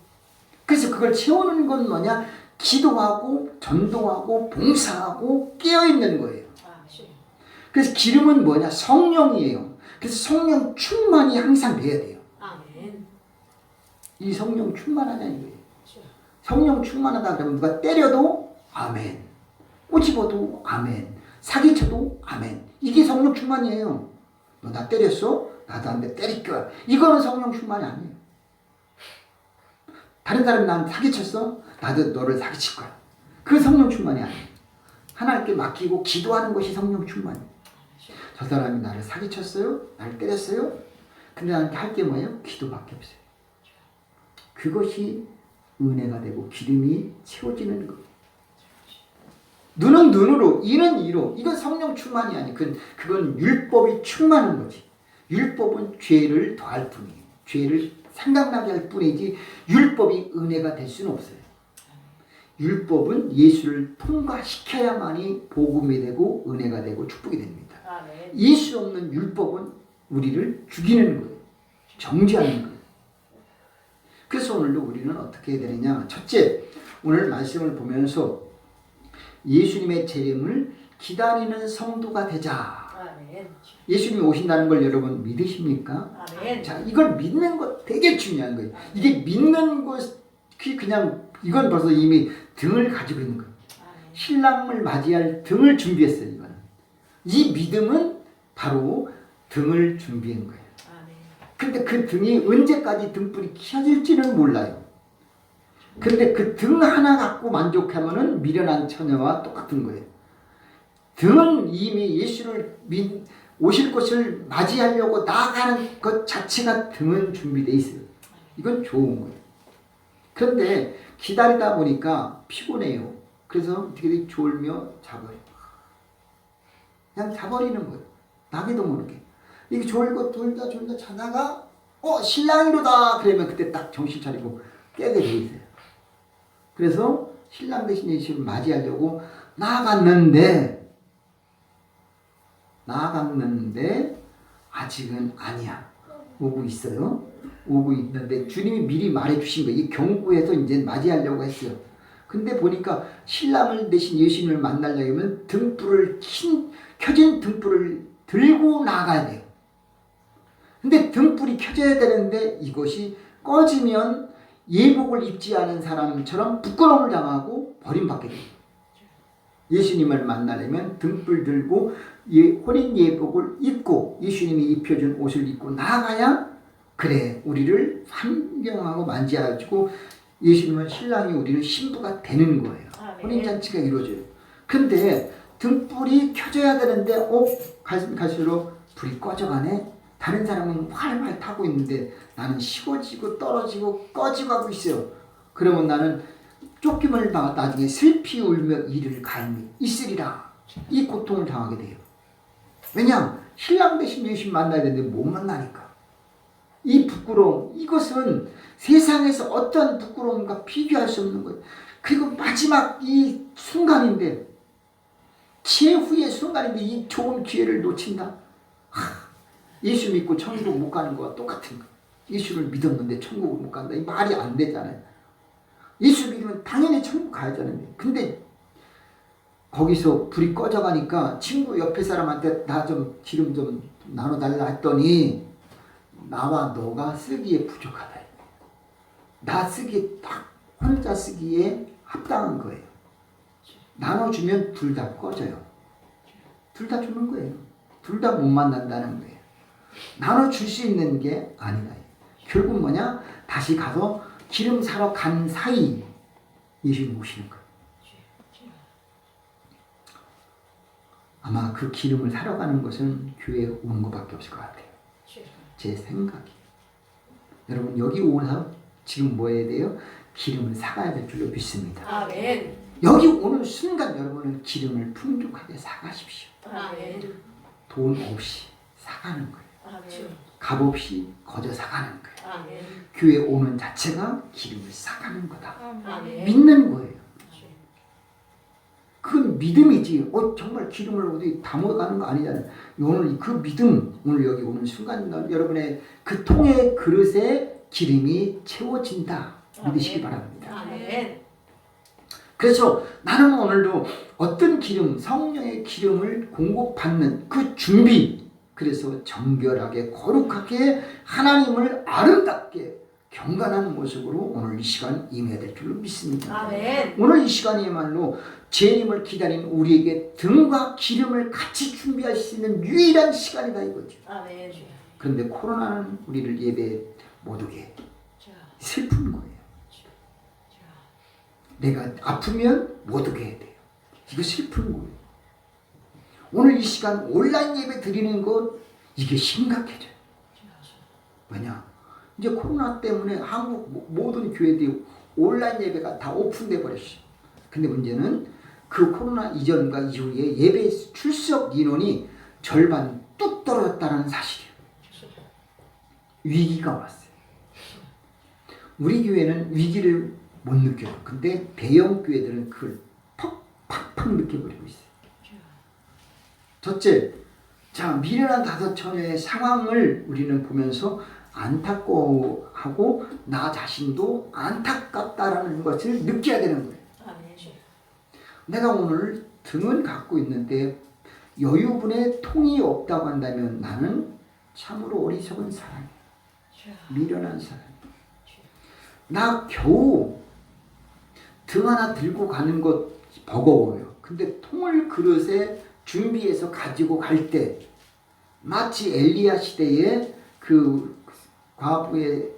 그래서 그걸 채우는 건 뭐냐? 기도하고 전도하고 봉사하고 깨어있는 거예요. 그래서 기름은 뭐냐? 성령이에요. 그래서 성령 충만이 항상 돼야 돼요. 아멘. 이 성령 충만하냐 이거예요. 성령 충만하다 그러면 누가 때려도 아멘. 꼬집어도 아멘. 사기쳐도 아멘. 이게 성령 충만이에요. 너 나 때렸어? 나도 한 대 때릴 거야. 이거는 성령 충만이 아니에요. 다른 사람이 나한테 사기쳤어? 나도 너를 사기칠 거야. 그 성령 충만이 아니에요. 하나님께 맡기고 기도하는 것이 성령 충만이에요. 저 사람이 나를 사기쳤어요? 나를 때렸어요? 근데 나한테 할 게 뭐예요? 기도밖에 없어요. 그것이 은혜가 되고 기름이 채워지는 거예요. 눈은 눈으로, 이는 이로. 이건 성령 충만이 아니에요. 그건 율법이 충만한 거지. 율법은 죄를 더할 뿐이에요. 죄를 생각나게 할 뿐이지 율법이 은혜가 될 수는 없어요. 율법은 예수를 통과시켜야만이 복음이 되고 은혜가 되고 축복이 됩니다. 예수 없는 율법은 우리를 죽이는 거예요. 정죄하는 거예요. 그래서 오늘도 우리는 어떻게 해야 되느냐. 첫째, 오늘 말씀을 보면서 예수님의 재림을 기다리는 성도가 되자. 예수님이 오신다는 걸 여러분 믿으십니까? 자, 이걸 믿는 것 되게 중요한 거예요. 이게 믿는 것이 그냥 이건 벌써 이미 등을 가지고 있는 거예요. 신랑을 맞이할 등을 준비했어요. 이거는. 이 믿음은 바로 등을 준비한 거예요. 근데 그 등이 언제까지 등불이 켜질지는 몰라요. 근데 그 등 하나 갖고 만족하면은 미련한 처녀와 똑같은 거예요. 등은 이미 예수를 오실 것을 맞이하려고 나아가는 것 자체가 등은 준비되어 있어요. 이건 좋은 거예요. 그런데 기다리다 보니까 피곤해요. 그래서 어떻게 졸며 자버려요. 그냥 자버리는 거예요. 나기도 모르게. 이게 졸고 졸다 자다가 신랑이로다 그러면 그때 딱 정신 차리고 깨게 돼 있어요. 그래서 신랑 대신 예수를 맞이하려고 나아갔는데 아직은 아니야. 오고 있어요. 오고 있는데 주님이 미리 말해주신 거예요. 이 경고해서 이제 맞이하려고 했어요. 근데 보니까 신랑을 대신 예수님을 만나려면 켜진 등불을 들고 나가야 돼요. 근데 등불이 켜져야 되는데 이것이 꺼지면 예복을 입지 않은 사람처럼 부끄러움을 당하고 버림받게 돼요. 예수님을 만나려면 등불 들고 혼인 예복을 입고 예수님이 입혀준 옷을 입고 나가야 그래 우리를 환경하고 만지하고 예수님은 신랑이 우리는 신부가 되는 거예요. 혼인잔치가 이루어져요. 근데 등불이 켜져야 되는데 갈수록 불이 꺼져가네. 다른 사람은 활활 타고 있는데 나는 식어지고 떨어지고 꺼지고 하고 있어요. 그러면 나는 쫓김을 당하 나중에 슬피 울며 이를 갈미 있으리라. 이 고통을 당하게 돼요. 왜냐? 신랑 대신 예수님 만나야 되는데 못 만나니까. 이 부끄러움, 이것은 세상에서 어떤 부끄러움과 비교할 수 없는 거예요. 그리고 마지막 이 순간인데 최후의 순간인데 이 좋은 기회를 놓친다. 예수 믿고 천국 못 가는 거와 똑같은 거예요. 예수를 믿었는데 천국을 못 간다. 이 말이 안 되잖아요. 예수 믿으면 당연히 천국 가야잖아요. 근데 거기서 불이 꺼져가니까 친구 옆에 사람한테 나 좀 기름 좀 나눠달라 했더니 나와 너가 쓰기에 부족하다. 나 쓰기에 딱 혼자 쓰기에 합당한 거예요. 나눠주면 둘 다 꺼져요. 둘 다 주는 거예요. 둘 다 못 만난다는 거예요. 나눠줄 수 있는 게 아니다. 결국 뭐냐? 다시 가서 기름 사러 간 사이 예수님 오시는 거예요. 아마 그 기름을 사러 가는 것은 교회에 오는 것밖에 없을 것 같아요. 제 생각이에요. 여러분 여기 오서 지금 뭐 해야 돼요? 기름을 사가야 될 줄로 믿습니다. 아멘. 여기 오는 순간 여러분은 기름을 풍족하게 사가십시오. 아멘. 돈 없이 사가는 거예요. 아멘. 값 없이 거저 사가는 거예요. 아멘. 교회 오는 자체가 기름을 사가는 거다. 아멘. 믿는 거예요. 그건 믿음이지. 정말 기름을 어디 담아가는 거 아니잖아요. 오늘 그 믿음, 오늘 여기 오는 순간 여러분의 그 통의 그릇에 기름이 채워진다. 믿으시기 바랍니다. 아멘. 그래서 나는 오늘도 어떤 기름, 성령의 기름을 공급받는 그 준비, 그래서 정결하게 거룩하게 하나님을 아름답게 경건한 모습으로 오늘 이 시간 임해야 될 줄로 믿습니다. 아멘. 오늘 이 시간이야말로 재림을 기다린 우리에게 등과 기름을 같이 준비할 수 있는 유일한 시간이다 이거죠. 아멘. 그런데 코로나는 우리를 예배 못 오게 슬픈 거예요. 내가 아프면 못 오게 해야 돼요. 이거 슬픈 거예요. 오늘 이 시간 온라인 예배 드리는 것 이게 심각해져요. 왜냐? 이제 코로나 때문에 한국 모든 교회들이 온라인 예배가 다 오픈돼 버렸어요. 근데 문제는 그 코로나 이전과 이후에 예배 출석 인원이 절반 뚝 떨어졌다는 사실이에요. 위기가 왔어요. 우리 교회는 위기를 못 느껴요. 근데 대형 교회들은 그걸 팍팍 느껴버리고 있어요. 첫째, 자, 미련한 5처녀의 상황을 우리는 보면서 안타까워하고 나 자신도 안타깝다라는 것을 느껴야 되는 거예요. 내가 오늘 등은 갖고 있는데 여유분의 통이 없다고 한다면 나는 참으로 어리석은 사람이야. 미련한 사람이야. 나 겨우 등 하나 들고 가는 것 버거워요. 근데 통을 그릇에 준비해서 가지고 갈 때 마치 엘리야 시대에 그 과부의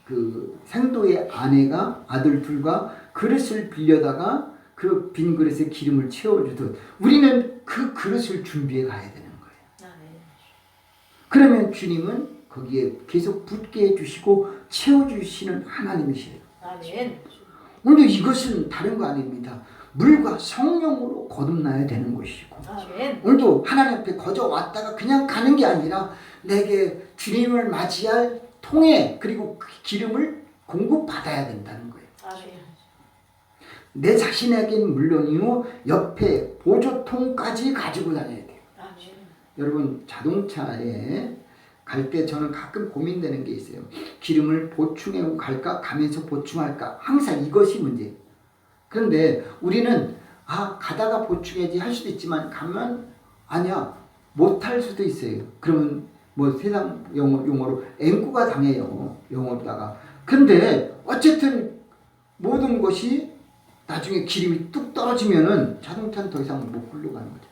그 생도의 아내가 아들 둘과 그릇을 빌려다가 그 빈 그릇에 기름을 채워주듯 우리는 그 그릇을 준비해 가야 되는 거예요. 그러면 주님은 거기에 계속 붓게 해주시고 채워주시는 하나님이세요. 오늘도 이것은 다른 거 아닙니다. 물과 성령으로 거듭나야 되는 것이고 오늘도 하나님 앞에 거저 왔다가 그냥 가는 게 아니라 내게 주님을 맞이할 통에 그리고 그 기름을 공급받아야 된다는 거예요. 내 자신에게는 물론이요 옆에 보조통까지 가지고 다녀야 돼요. 여러분 자동차에 갈 때 저는 가끔 고민되는 게 있어요. 기름을 보충하고 갈까? 가면서 보충할까? 항상 이것이 문제예요. 그런데 우리는 가다가 보충해야지 할 수도 있지만 가면 아니야 못할 수도 있어요. 그러면 뭐 세상 용어로 앵꾸가 당해요. 영어로다가. 근데 어쨌든 모든 것이 나중에 기름이 뚝 떨어지면은 자동차는 더 이상 못 굴러가는 거죠.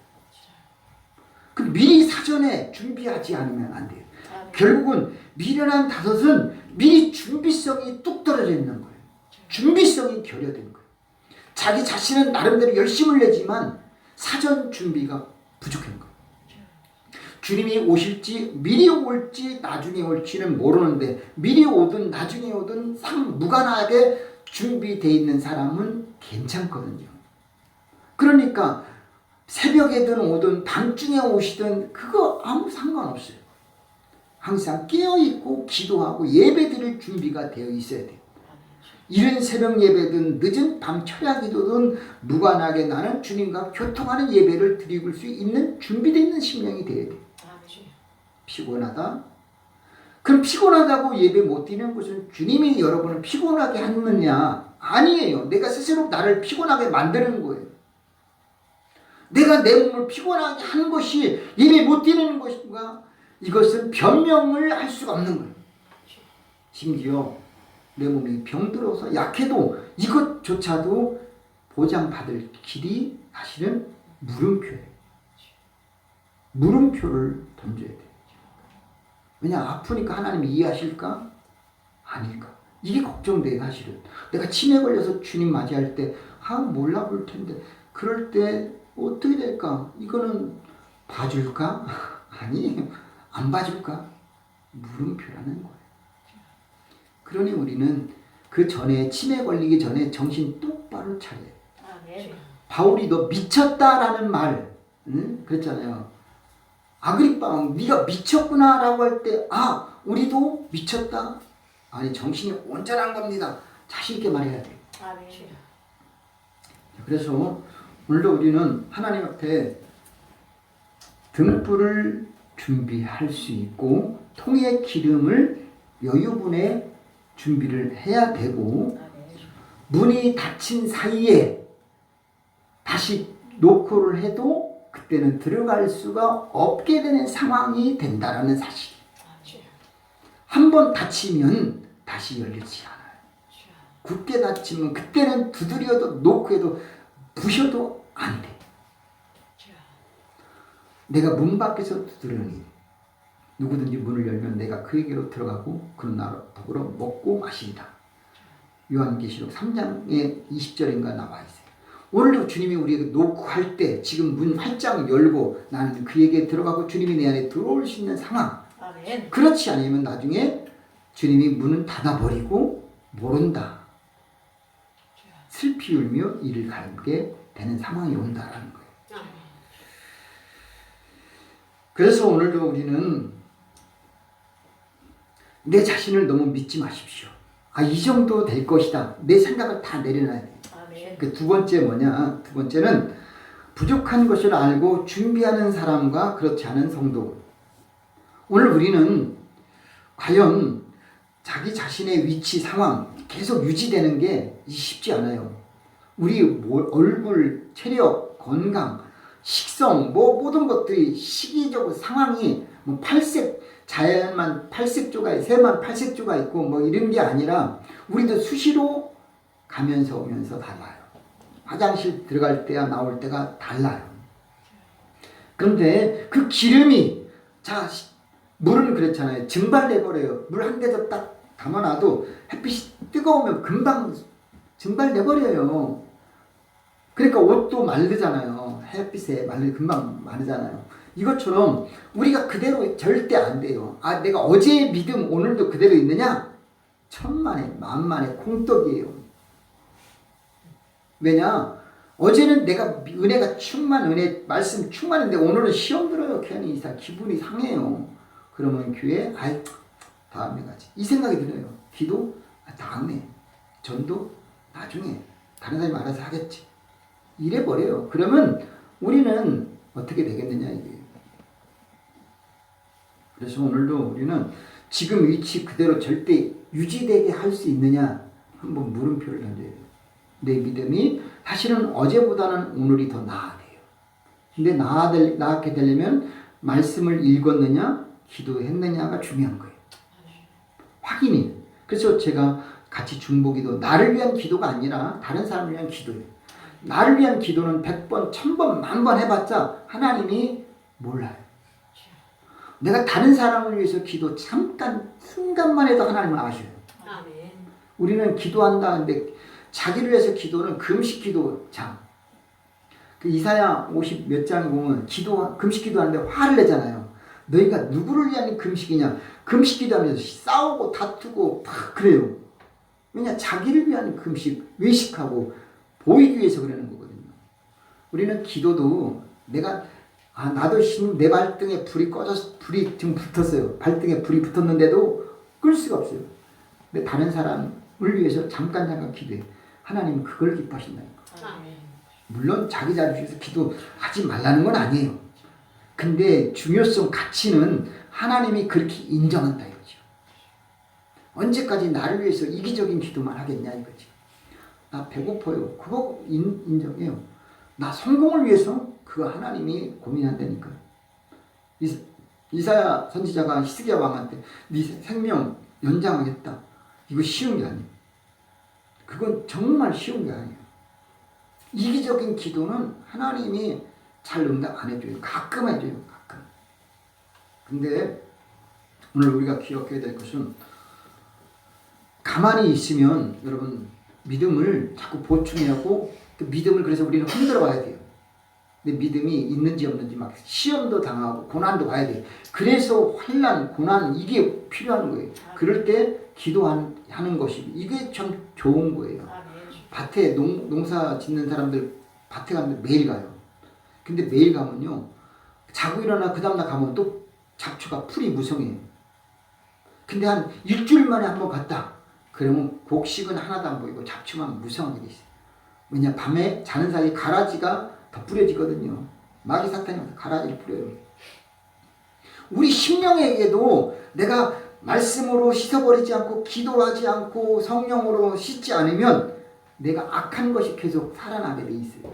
그 미리 사전에 준비하지 않으면 안 돼요. 결국은 미련한 5은 미리 준비성이 뚝 떨어져 있는 거예요. 준비성이 결여된 거예요. 자기 자신은 나름대로 열심을 내지만 사전 준비가 부족한 거예요. 주님이 오실지 미리 올지 나중에 올지는 모르는데 미리 오든 나중에 오든 무관하게 준비되어 있는 사람은 괜찮거든요. 그러니까 새벽에든 오든 밤중에 오시든 그거 아무 상관없어요. 항상 깨어있고 기도하고 예배드릴 준비가 되어 있어야 돼요. 이른 새벽 예배든 늦은 밤 철야 기도든 무관하게 나는 주님과 교통하는 예배를 드릴 수 있는 준비되어 있는 심령이 되어야 돼요. 피곤하다? 그럼 피곤하다고 예배 못 드리는 것은 주님이 여러분을 피곤하게 하느냐? 아니에요. 내가 스스로 나를 피곤하게 만드는 거예요. 내가 내 몸을 피곤하게 하는 것이 예배 못 드리는 것인가? 이것은 변명을 할 수가 없는 거예요. 심지어 내 몸이 병들어서 약해도 이것조차도 보장받을 길이 사실은 물음표예요. 물음표를 던져야 돼요. 왜냐? 아프니까 하나님이 이해하실까? 아닐까? 이게 걱정돼요. 사실은 내가 치매 걸려서 주님 맞이할 때 몰라 볼 텐데 그럴 때 어떻게 될까? 이거는 봐줄까? 아니 안 봐줄까? 물음표라는 거예요. 그러니 우리는 그 전에 치매 걸리기 전에 정신 똑바로 차려요. 바울이 너 미쳤다라는 말 그랬잖아요. 아그리빠 네가 미쳤구나라고 할 때 우리도 미쳤다? 아니 정신이 온전한 겁니다. 자신 있게 말해야 돼요. 그래서 오늘도 우리는 하나님 앞에 등불을 준비할 수 있고 통의 기름을 여유분에 준비를 해야 되고 문이 닫힌 사이에 다시 노크를 해도 그때는 들어갈 수가 없게 되는 상황이 된다라는 사실. 한번 닫히면 다시 열리지 않아요. 굳게 닫히면 그때는 두드려도 노크해도 부셔도 안 돼. 내가 문 밖에서 두드려니 누구든지 문을 열면 내가 그에게로 들어가고 그는 나로 더불어 먹고 마시리다. 요한계시록 3장에 20절인가 나와 있어요. 오늘도 주님이 우리에게 노크할 때 지금 문 활짝 열고 나는 그에게 들어가고 주님이 내 안에 들어올 수 있는 상황. 아멘. 그렇지 않으면 나중에 주님이 문은 닫아버리고 모른다. 슬피 울며 이를 갈게 되는 상황이 온다라는 거예요. 그래서 오늘도 우리는 내 자신을 너무 믿지 마십시오. 이 정도 될 것이다. 내 생각을 다 내려놔야 돼요. 그 두 번째 뭐냐? 두 번째는 부족한 것을 알고 준비하는 사람과 그렇지 않은 성도. 오늘 우리는 과연 자기 자신의 위치, 상황 계속 유지되는 게 쉽지 않아요. 우리 얼굴, 체력, 건강, 식성, 모든 것들이 시기적으로 상황이 팔색, 자연만 팔색조가, 새만 팔색조가 있고 이런 게 아니라 우리도 수시로 가면서 오면서 달라요. 화장실 들어갈 때와 나올 때가 달라요. 그런데 그 기름이, 물은 그렇잖아요. 증발내버려요. 물 한 대도 딱 담아놔도 햇빛이 뜨거우면 금방 증발내버려요. 그러니까 옷도 마르잖아요. 햇빛에 금방 마르잖아요. 이것처럼 우리가 그대로 절대 안 돼요. 내가 어제의 믿음 오늘도 그대로 있느냐? 천만에 만만에 콩떡이에요. 왜냐? 어제는 내가 은혜가 은혜 말씀 충만인데 오늘은 시험 들어요. 괜히 기분이 상해요. 그러면 교회 다음에 가지. 이 생각이 들어요. 기도 다음에, 전도 나중에, 다른 사람이 알아서 하겠지. 이래버려요. 그러면 우리는 어떻게 되겠느냐 이게. 그래서 오늘도 우리는 지금 위치 그대로 절대 유지되게 할 수 있느냐 한번 물음표를 던져야 돼요. 내 믿음이 사실은 어제보다는 오늘이 더 나아야 돼요. 근데 나았게 되려면 말씀을 읽었느냐 기도했느냐가 중요한 거예요. 확인이. 그래서 제가 같이 중보기도, 나를 위한 기도가 아니라 다른 사람을 위한 기도예요. 나를 위한 기도는 100번, 1000번, 10,000번 해봤자 하나님이 몰라요. 내가 다른 사람을 위해서 기도 잠깐 순간만 해도 하나님은 아셔요. 아멘. 우리는 기도한다 하는데 자기를 위해서 기도는 금식 기도 장. 그 이사야 50 몇 장 보면 금식 기도하는데 화를 내잖아요. 너희가 누구를 위한 금식이냐? 금식 기도하면서 싸우고 다투고 막 그래요. 왜냐? 자기를 위한 금식, 외식하고 보이기 위해서 그러는 거거든요. 우리는 기도도 나도 내 발등에 불이 지금 붙었어요. 발등에 불이 붙었는데도 끌 수가 없어요. 근데 다른 사람을 위해서 잠깐 기도해. 하나님은 그걸 기뻐하신다니까. 물론 자기 자를 위해서 기도하지 말라는 건 아니에요. 근데 중요성, 가치는 하나님이 그렇게 인정한다 이거죠. 언제까지 나를 위해서 이기적인 기도만 하겠냐 이거죠. 나 배고파요. 그거 인정해요. 나 성공을 위해서 그거 하나님이 고민한다니까. 이사야 선지자가 히스기야 왕한테 네 생명 연장하겠다. 이거 쉬운 게 아니에요. 그건 정말 쉬운 게 아니에요. 이기적인 기도는 하나님이 잘 응답 안 해줘요. 가끔 해줘요. 가끔. 근데 오늘 우리가 기억해야 될 것은 가만히 있으면 여러분 믿음을 자꾸 보충하고 그 믿음을 그래서 우리는 흔들어 봐야 돼요. 내 믿음이 있는지 없는지 막 시험도 당하고 고난도 봐야 돼요. 그래서 환난, 고난 이게 필요한 거예요. 그럴 때 기도하는 것이 이게 참 좋은 거예요. 밭에 농사 짓는 사람들 밭에 가면 매일 가요. 근데 매일 가면요. 자고 일어나 그 다음날 가면 또 잡초가 풀이 무성해요. 근데 한 일주일 만에 한번 갔다. 그러면 곡식은 하나도 안 보이고 잡초만 무성하게 돼 있어요. 왜냐? 밤에 자는 사이 가라지가 더 뿌려지거든요. 마귀 사탄이 와서 가라지를 뿌려요. 우리 심령에게도 내가 말씀으로 씻어버리지 않고 기도하지 않고 성령으로 씻지 않으면 내가 악한 것이 계속 살아나게 돼 있어요.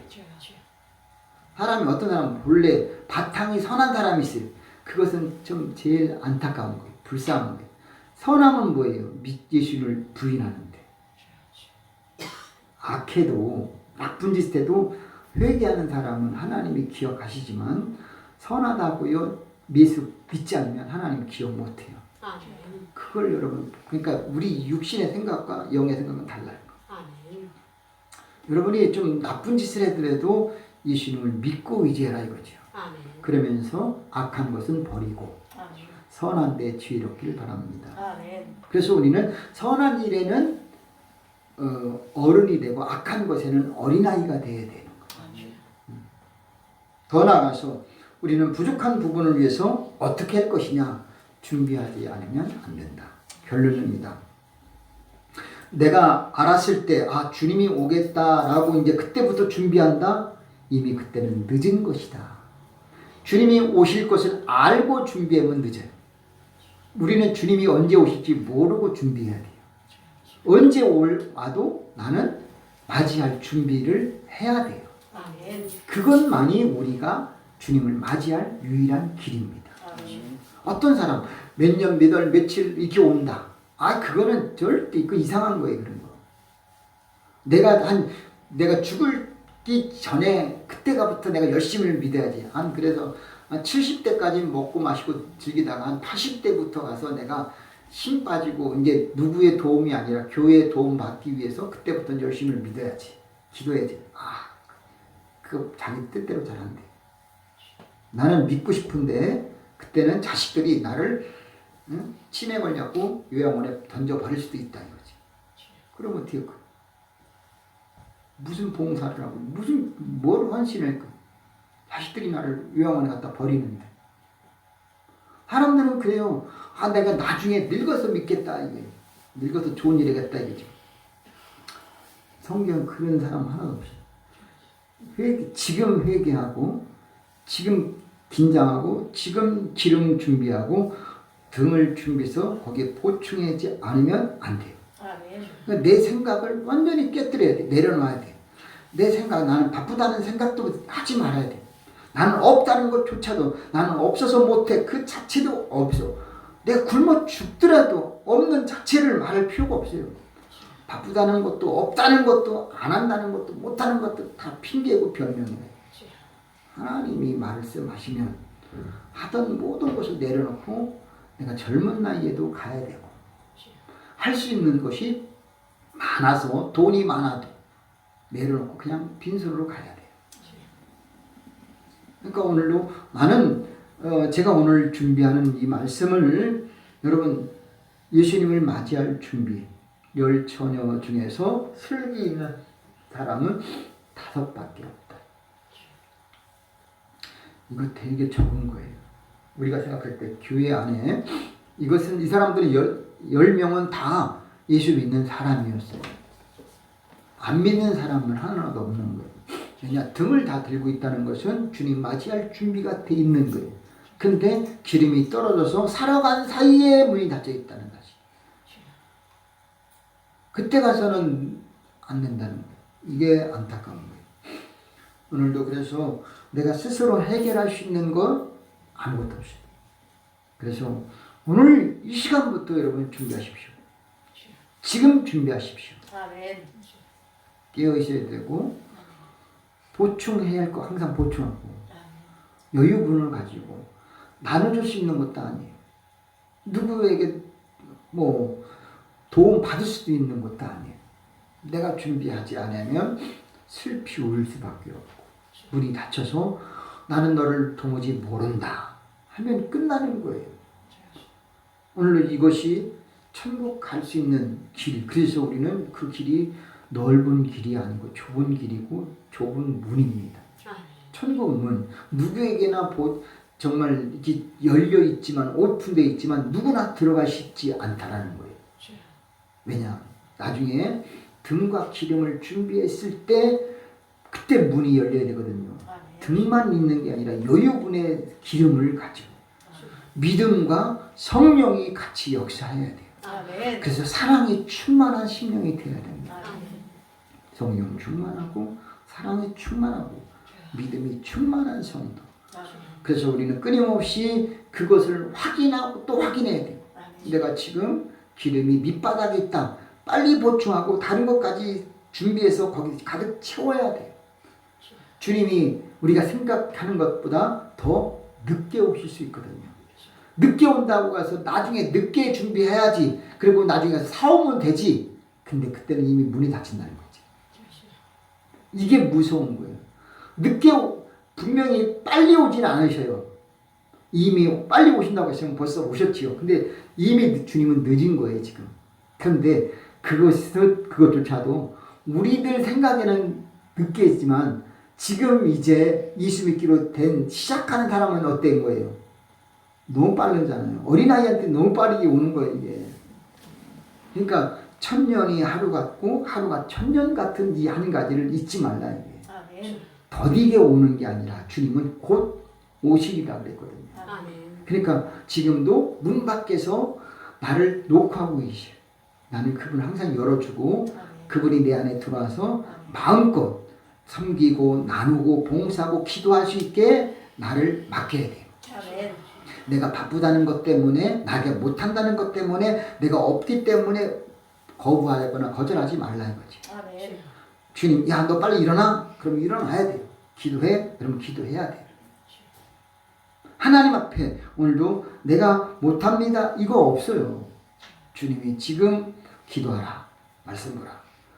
사람이 어떤 사람은 본래 바탕이 선한 사람이 있어요. 그것은 좀 제일 안타까운 거예요. 불쌍한 거예요. 선함은 뭐예요? 예수를 부인하는데. 악해도 나쁜 짓 해도 회개하는 사람은 하나님이 기억하시지만 선하다고요 믿지 않으면 하나님 기억 못해요. 아멘. 그걸 여러분, 그러니까 우리 육신의 생각과 영의 생각은 달라요. 아멘. 여러분이 좀 나쁜 짓을 하더라도 예수님을 믿고 의지해라 이거죠. 아멘. 그러면서 악한 것은 버리고 아멘. 선한 데 지혜롭길 바랍니다. 아멘. 그래서 우리는 선한 일에는 어른이 되고 악한 것에는 어린아이가 되어야 되는 거예요. 더 나아가서 우리는 부족한 부분을 위해서 어떻게 할 것이냐 준비하지 않으면 안 된다. 결론입니다. 내가 알았을 때 주님이 오겠다라고 이제 그때부터 준비한다. 이미 그때는 늦은 것이다. 주님이 오실 것을 알고 준비하면 늦어요. 우리는 주님이 언제 오실지 모르고 준비해야 돼요. 언제 와도 나는 맞이할 준비를 해야 돼요. 아멘. 그것만이 우리가 주님을 맞이할 유일한 길입니다. 아멘. 어떤 사람 몇 년, 몇 월, 며칠 이렇게 온다. 그거는 절대 그 이상한 거예요. 그런 거. 내가 죽기 전에 그때가부터 내가 열심히 믿어야지. 그래서 70대까지 먹고 마시고 즐기다가 한 80대부터 가서 내가 힘 빠지고 이제 누구의 도움이 아니라 교회의 도움 받기 위해서 그때부터 열심히 믿어야지. 기도해야지. 그거 자기 뜻대로 잘 안 돼. 나는 믿고 싶은데 그때는 자식들이 나를 치매 걸려고 요양원에 던져버릴 수도 있다 이거지. 그럼 어떻게 할까? 무슨 봉사를 하고 뭘 헌신할까? 자식들이 나를 요양원에 갖다 버리는데. 사람들은 그래요. 내가 나중에 늙어서 믿겠다 이게. 늙어서 좋은 일 하겠다 이거지. 성경은 그런 사람 하나도 없어요. 지금 회개하고 지금 긴장하고 지금 기름 준비하고 등을 준비해서 거기에 보충하지 않으면 안 돼요. 아멘. 내 생각을 완전히 깨뜨려야 돼. 내려놔야 돼. 내 생각, 나는 바쁘다는 생각도 하지 말아야 돼. 나는 없다는 것조차도, 나는 없어서 못해 그 자체도 없어. 내가 굶어 죽더라도 없는 자체를 말할 필요가 없어요. 바쁘다는 것도 없다는 것도 안 한다는 것도 못하는 것도 다 핑계고 변명이에요. 하나님이 말씀하시면 하던 모든 것을 내려놓고 내가 젊은 나이에도 가야 되고 할 수 있는 것이 많아서 돈이 많아도 내려놓고 그냥 빈손으로 가야 돼요. 그러니까 오늘도 나는 제가 오늘 준비하는 이 말씀을 여러분 예수님을 맞이할 준비 10처녀 중에서 슬기 있는 사람은 5밖에 없다. 이거 되게 적은 거예요. 우리가 생각할 때 교회 안에 이것은 이 사람들이 10명은 다 예수 믿는 사람이었어요. 안 믿는 사람은 하나도 없는 거예요. 왜냐? 등을 다 들고 있다는 것은 주님 맞이할 준비가 돼 있는 거예요. 근데 기름이 떨어져서 살아간 사이에 문이 닫혀 있다는 것이. 그때 가서는 안 된다는 거예요. 이게 안타까운 거예요. 오늘도 그래서 내가 스스로 해결할 수 있는 건 아무것도 없어요. 그래서 오늘 이 시간부터 여러분 준비하십시오. 지금 준비하십시오. 아멘. 깨어 있어야 되고 보충해야 할 거 항상 보충하고 여유분을 가지고 나눠줄 수 있는 것도 아니에요. 누구에게 뭐 도움 받을 수도 있는 것도 아니에요. 내가 준비하지 않으면 슬피 울 수밖에 없고 문이 닫혀서 나는 너를 도무지 모른다 하면 끝나는 거예요. 오늘 이것이 천국 갈 수 있는 길. 그래서 우리는 그 길이 넓은 길이 아니고 좁은 길이고 좁은 문입니다. 천국 문. 누구에게나 정말 이렇게 열려 있지만 오픈되어 있지만 누구나 들어갈 수 있지 않다라는 거예요. 왜냐? 나중에 등과 기름을 준비했을 때 그때 문이 열려야 되거든요. 등만 있는 게 아니라 여유분의 기름을 가지고 믿음과 성령이 같이 역사해야 돼요. 아멘. 그래서 사랑이 충만한 심령이 되어야 됩니다. 아멘. 성령 충만하고 사랑이 충만하고 믿음이 충만한 성도. 그래서 우리는 끊임없이 그것을 확인하고 또 확인해야 돼요. 내가 지금 기름이 밑바닥에 있다. 빨리 보충하고 다른 것까지 준비해서 거기 가득 채워야 돼요. 주님이 우리가 생각하는 것보다 더 늦게 오실 수 있거든요. 늦게 온다고 해서 나중에 늦게 준비해야지. 그리고 나중에 가서 사오면 되지. 근데 그때는 이미 문이 닫힌다는 거지. 이게 무서운 거예요. 분명히 빨리 오진 않으셔요. 이미 빨리 오신다고 했으면 벌써 오셨지요. 근데 이미 주님은 늦은 거예요, 지금. 그런데 그것조차도 우리들 생각에는 늦게 했지만 지금 이제 예수 믿기로 시작하는 사람은 어떤 거예요? 너무 빠르잖아요. 어린아이한테 너무 빠르게 오는 거예요, 이게. 그러니까 1000년이 하루 같고 하루가 1000년 같은 이 한 가지를 잊지 말라, 이게. 더디게 오는 게 아니라 주님은 곧 오시리라 그랬거든요. 그러니까 지금도 문 밖에서 나를 녹화하고 계셔요. 나는 그분을 항상 열어주고 그분이 내 안에 들어와서 마음껏 섬기고 나누고 봉사하고 기도할 수 있게 나를 맡겨야 돼요. 내가 바쁘다는 것 때문에, 나가 못한다는 것 때문에, 내가 없기 때문에 거부하거나 거절하지 말라 이거지. 주님, 야, 너 빨리 일어나? 그럼 일어나야 돼요. 기도해? 그러면 기도해야 돼요. 하나님 앞에 오늘도 내가 못합니다. 이거 없어요. 주님이 지금 기도하라. 말씀하라.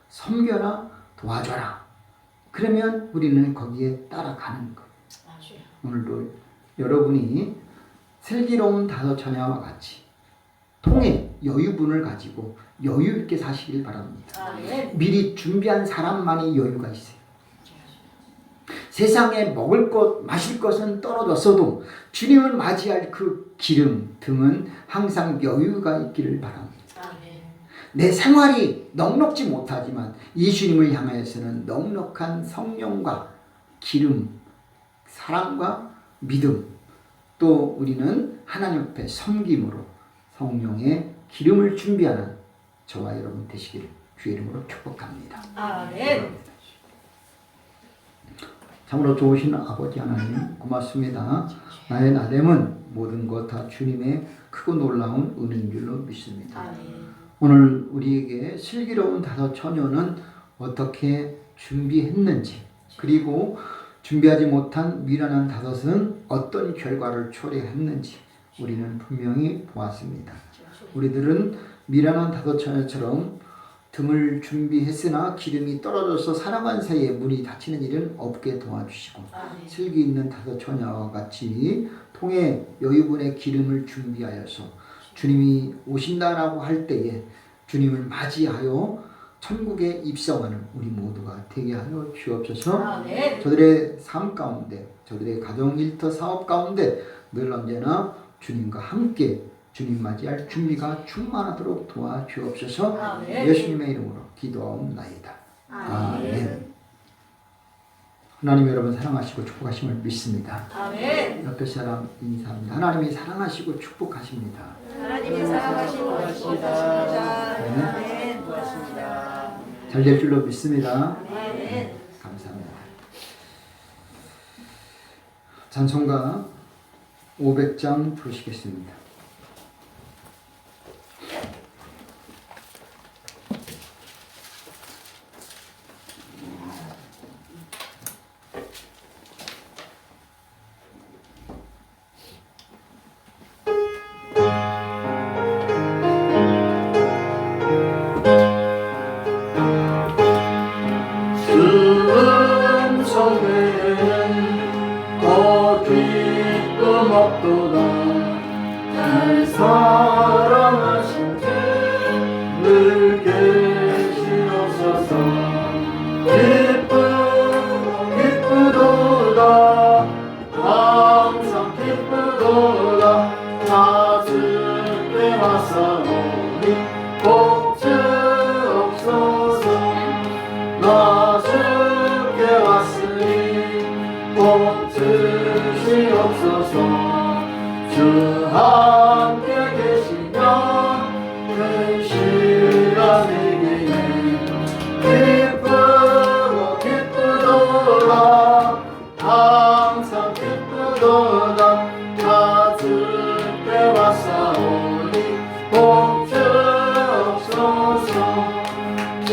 섬겨라. 도와줘라. 그러면 우리는 거기에 따라가는 거예요. 오늘도 여러분이 슬기로운 다섯 처녀와 같이 통해 여유분을 가지고 여유 있게 사시길 바랍니다. 미리 준비한 사람만이 여유가 있어요. 세상에 먹을 것, 마실 것은 떨어졌어도 주님을 맞이할 그 기름 등은 항상 여유가 있기를 바랍니다. 내 생활이 넉넉지 못하지만 예수님을 향하여서는 넉넉한 성령과 기름, 사랑과 믿음, 또 우리는 하나님 앞에 섬김으로 성령의 기름을 준비하는 저와 여러분 되시기를 주의 이름으로 축복합니다. 아멘. 참으로 좋으신 아버지 하나님 고맙습니다. 나의 나됨은 모든 것 다 주님의 크고 놀라운 은혜인 줄로 믿습니다. 아멘. 오늘 우리에게 슬기로운 다섯 처녀는 어떻게 준비했는지, 그리고 준비하지 못한 미련한 다섯은 어떤 결과를 초래했는지 우리는 분명히 보았습니다. 우리들은 미련한 다섯 처녀처럼 등을 준비했으나 기름이 떨어져서 살아간 사이에 문이 닫히는 일은 없게 도와주시고, 슬기 있는 다섯 처녀와 같이 통에 여유분의 기름을 준비하여서 주님이 오신다라고 할 때에 주님을 맞이하여 천국에 입성하는 우리 모두가 되게 하여 주옵소서. 저들의 삶 가운데, 저들의 가정 일터 사업 가운데 늘 언제나 주님과 함께 주님 맞이할 준비가 충만하도록 도와주옵소서. 예수님의 이름으로 기도하옵나이다. 아멘. 하나님 여러분 사랑하시고 축복하심을 믿습니다. 아멘. 옆에 사람 인사합니다. 하나님이 사랑하시고 축복하십니다. 하나님이 사랑하시고 축복하십니다. 아멘. 고맙습니다. 잘 될 줄로 믿습니다. 아멘. 감사합니다. 찬송가 500장 부르시겠습니다. 주 함께 계시면 그 시간에는 기쁘고 기쁘도다 항상 기쁘도다 가득히 왔사오니 복주옵소서 주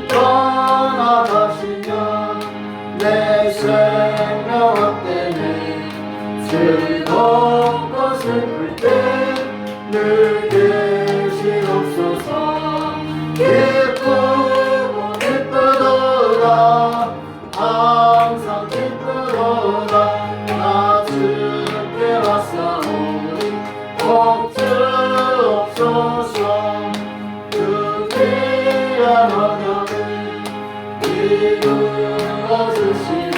떠나가시면 내 생명 때문에 즐겁고 슬플 때 복주옵소서. 그 귀한 언약을 이루어 주시고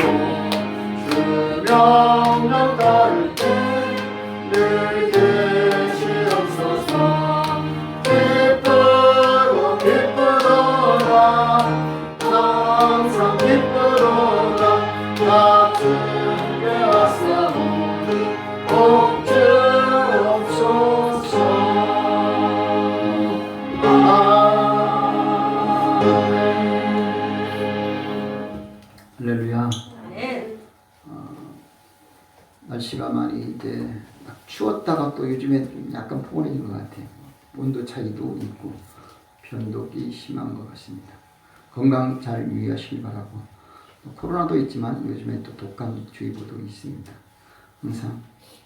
주 명령 따를 때 늘 계시옵소서. 기쁘고 기쁘도다 항상 기쁘도다 같은 게 왔사오니 복주옵소서. 할렐루야. 아멘. 날씨가 많이 이제 막 추웠다가 또 요즘에 좀 약간 포근해진 것 같아요. 온도 차이도 있고 변덕이 심한 것 같습니다. 건강 잘 유의하시길 바라고, 코로나도 있지만 요즘에 또 독감주의보도 있습니다. 항상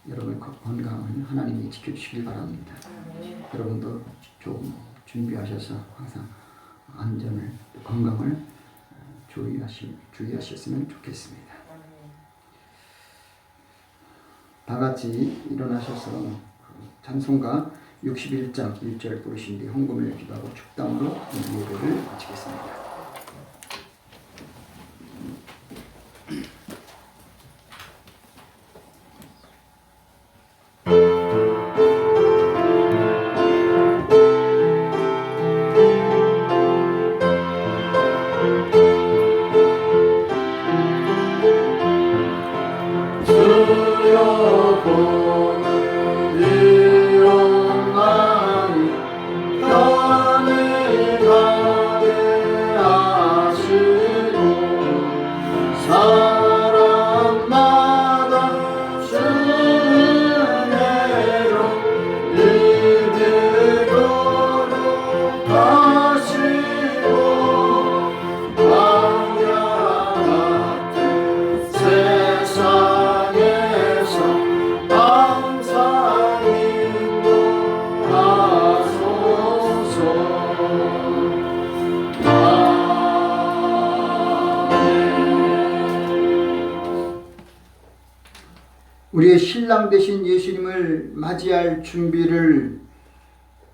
여러분 건강을 하나님이 지켜주시길 바랍니다. 여러분도 좀 준비하셔서 항상 안전을, 건강을 주의하셨으면 좋겠습니다. 다 같이 일어나셔서 찬송가 61장 1절 부르신 뒤 헌금을 기도하고 축담으로 예배를 마치겠습니다. 주여 보는 일용만이 편히 가게 하시고 사람마다 주는 은혜로 이르도록 하시고 광야 같은 세상에서 항상 인도하소서. 우리의 신랑 되신 예수님을 맞이할 준비를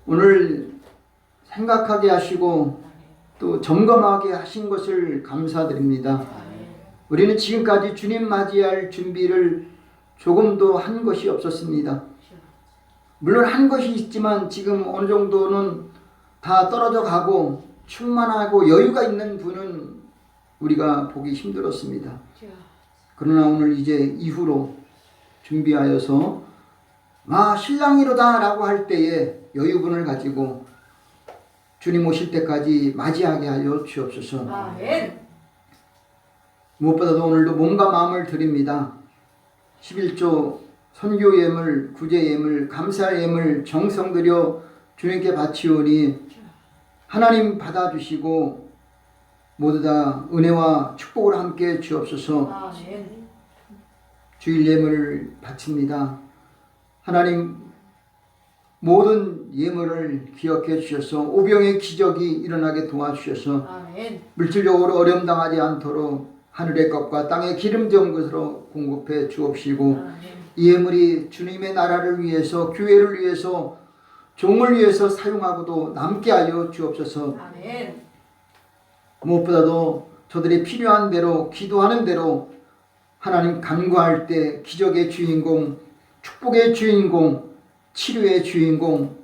오늘 생각하게 하시고 또 점검하게 하신 것을 감사드립니다. 우리는 지금까지 주님 맞이할 준비를 조금도 한 것이 없었습니다. 물론 한 것이 있지만 지금 어느 정도는 다 떨어져 가고 충만하고 여유가 있는 분은 우리가 보기 힘들었습니다. 그러나 오늘 이제 이후로 준비하여서 신랑이로다 라고 할 때에 여유분을 가지고 주님 오실 때까지 맞이하게 하여 주옵소서. 아멘. 무엇보다도 오늘도 몸과 마음을 드립니다. 11조 선교 예물, 구제 예물, 감사 예물 정성 들여 주님께 바치오니 하나님 받아주시고 모두 다 은혜와 축복을 함께 주옵소서. 아멘. 주일 예물을 바칩니다. 하나님 모든 예물을 기억해 주셔서 오병의 기적이 일어나게 도와주셔서 아멘. 물질적으로 어려움 당하지 않도록 하늘의 것과 땅의 기름진 것으로 공급해 주옵시고 아멘. 이 예물이 주님의 나라를 위해서, 교회를 위해서, 종을 위해서 사용하고도 남게 하여 주옵소서. 아멘. 무엇보다도 저들이 필요한 대로, 기도하는 대로 하나님 간구할 때 기적의 주인공, 축복의 주인공, 치료의 주인공,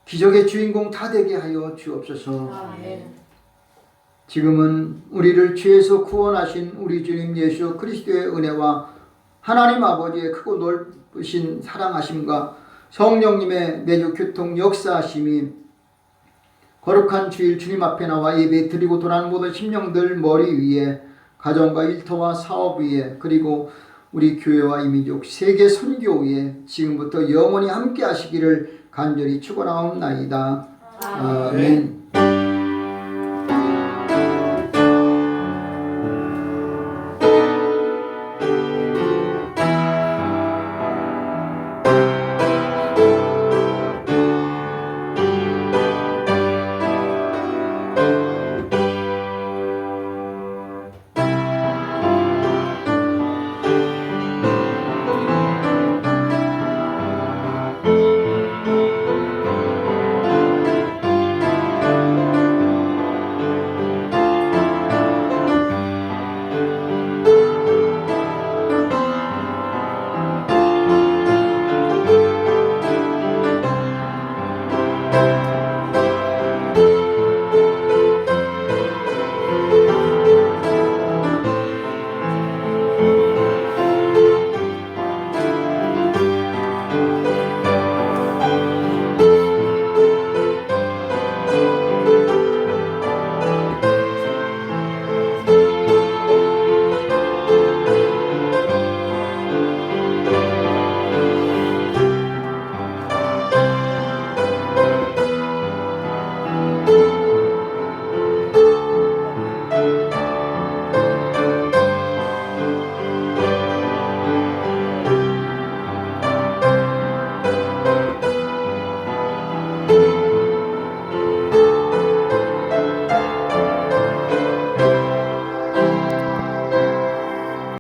기적의 주인공 다 되게 하여 주옵소서. 아멘. 지금은 우리를 죄에서 구원하신 우리 주님 예수 그리스도의 은혜와 하나님 아버지의 크고 넓으신 사랑하심과 성령님의 내주 교통 역사하심이 거룩한 주일 주님 앞에 나와 예배 드리고 돌아가는 모든 심령들 머리 위에, 가정과 일터와 사업 위에, 그리고 우리 교회와 이민족 세계 선교 위에 지금부터 영원히 함께 하시기를 간절히 축원하옵나이다. 아멘.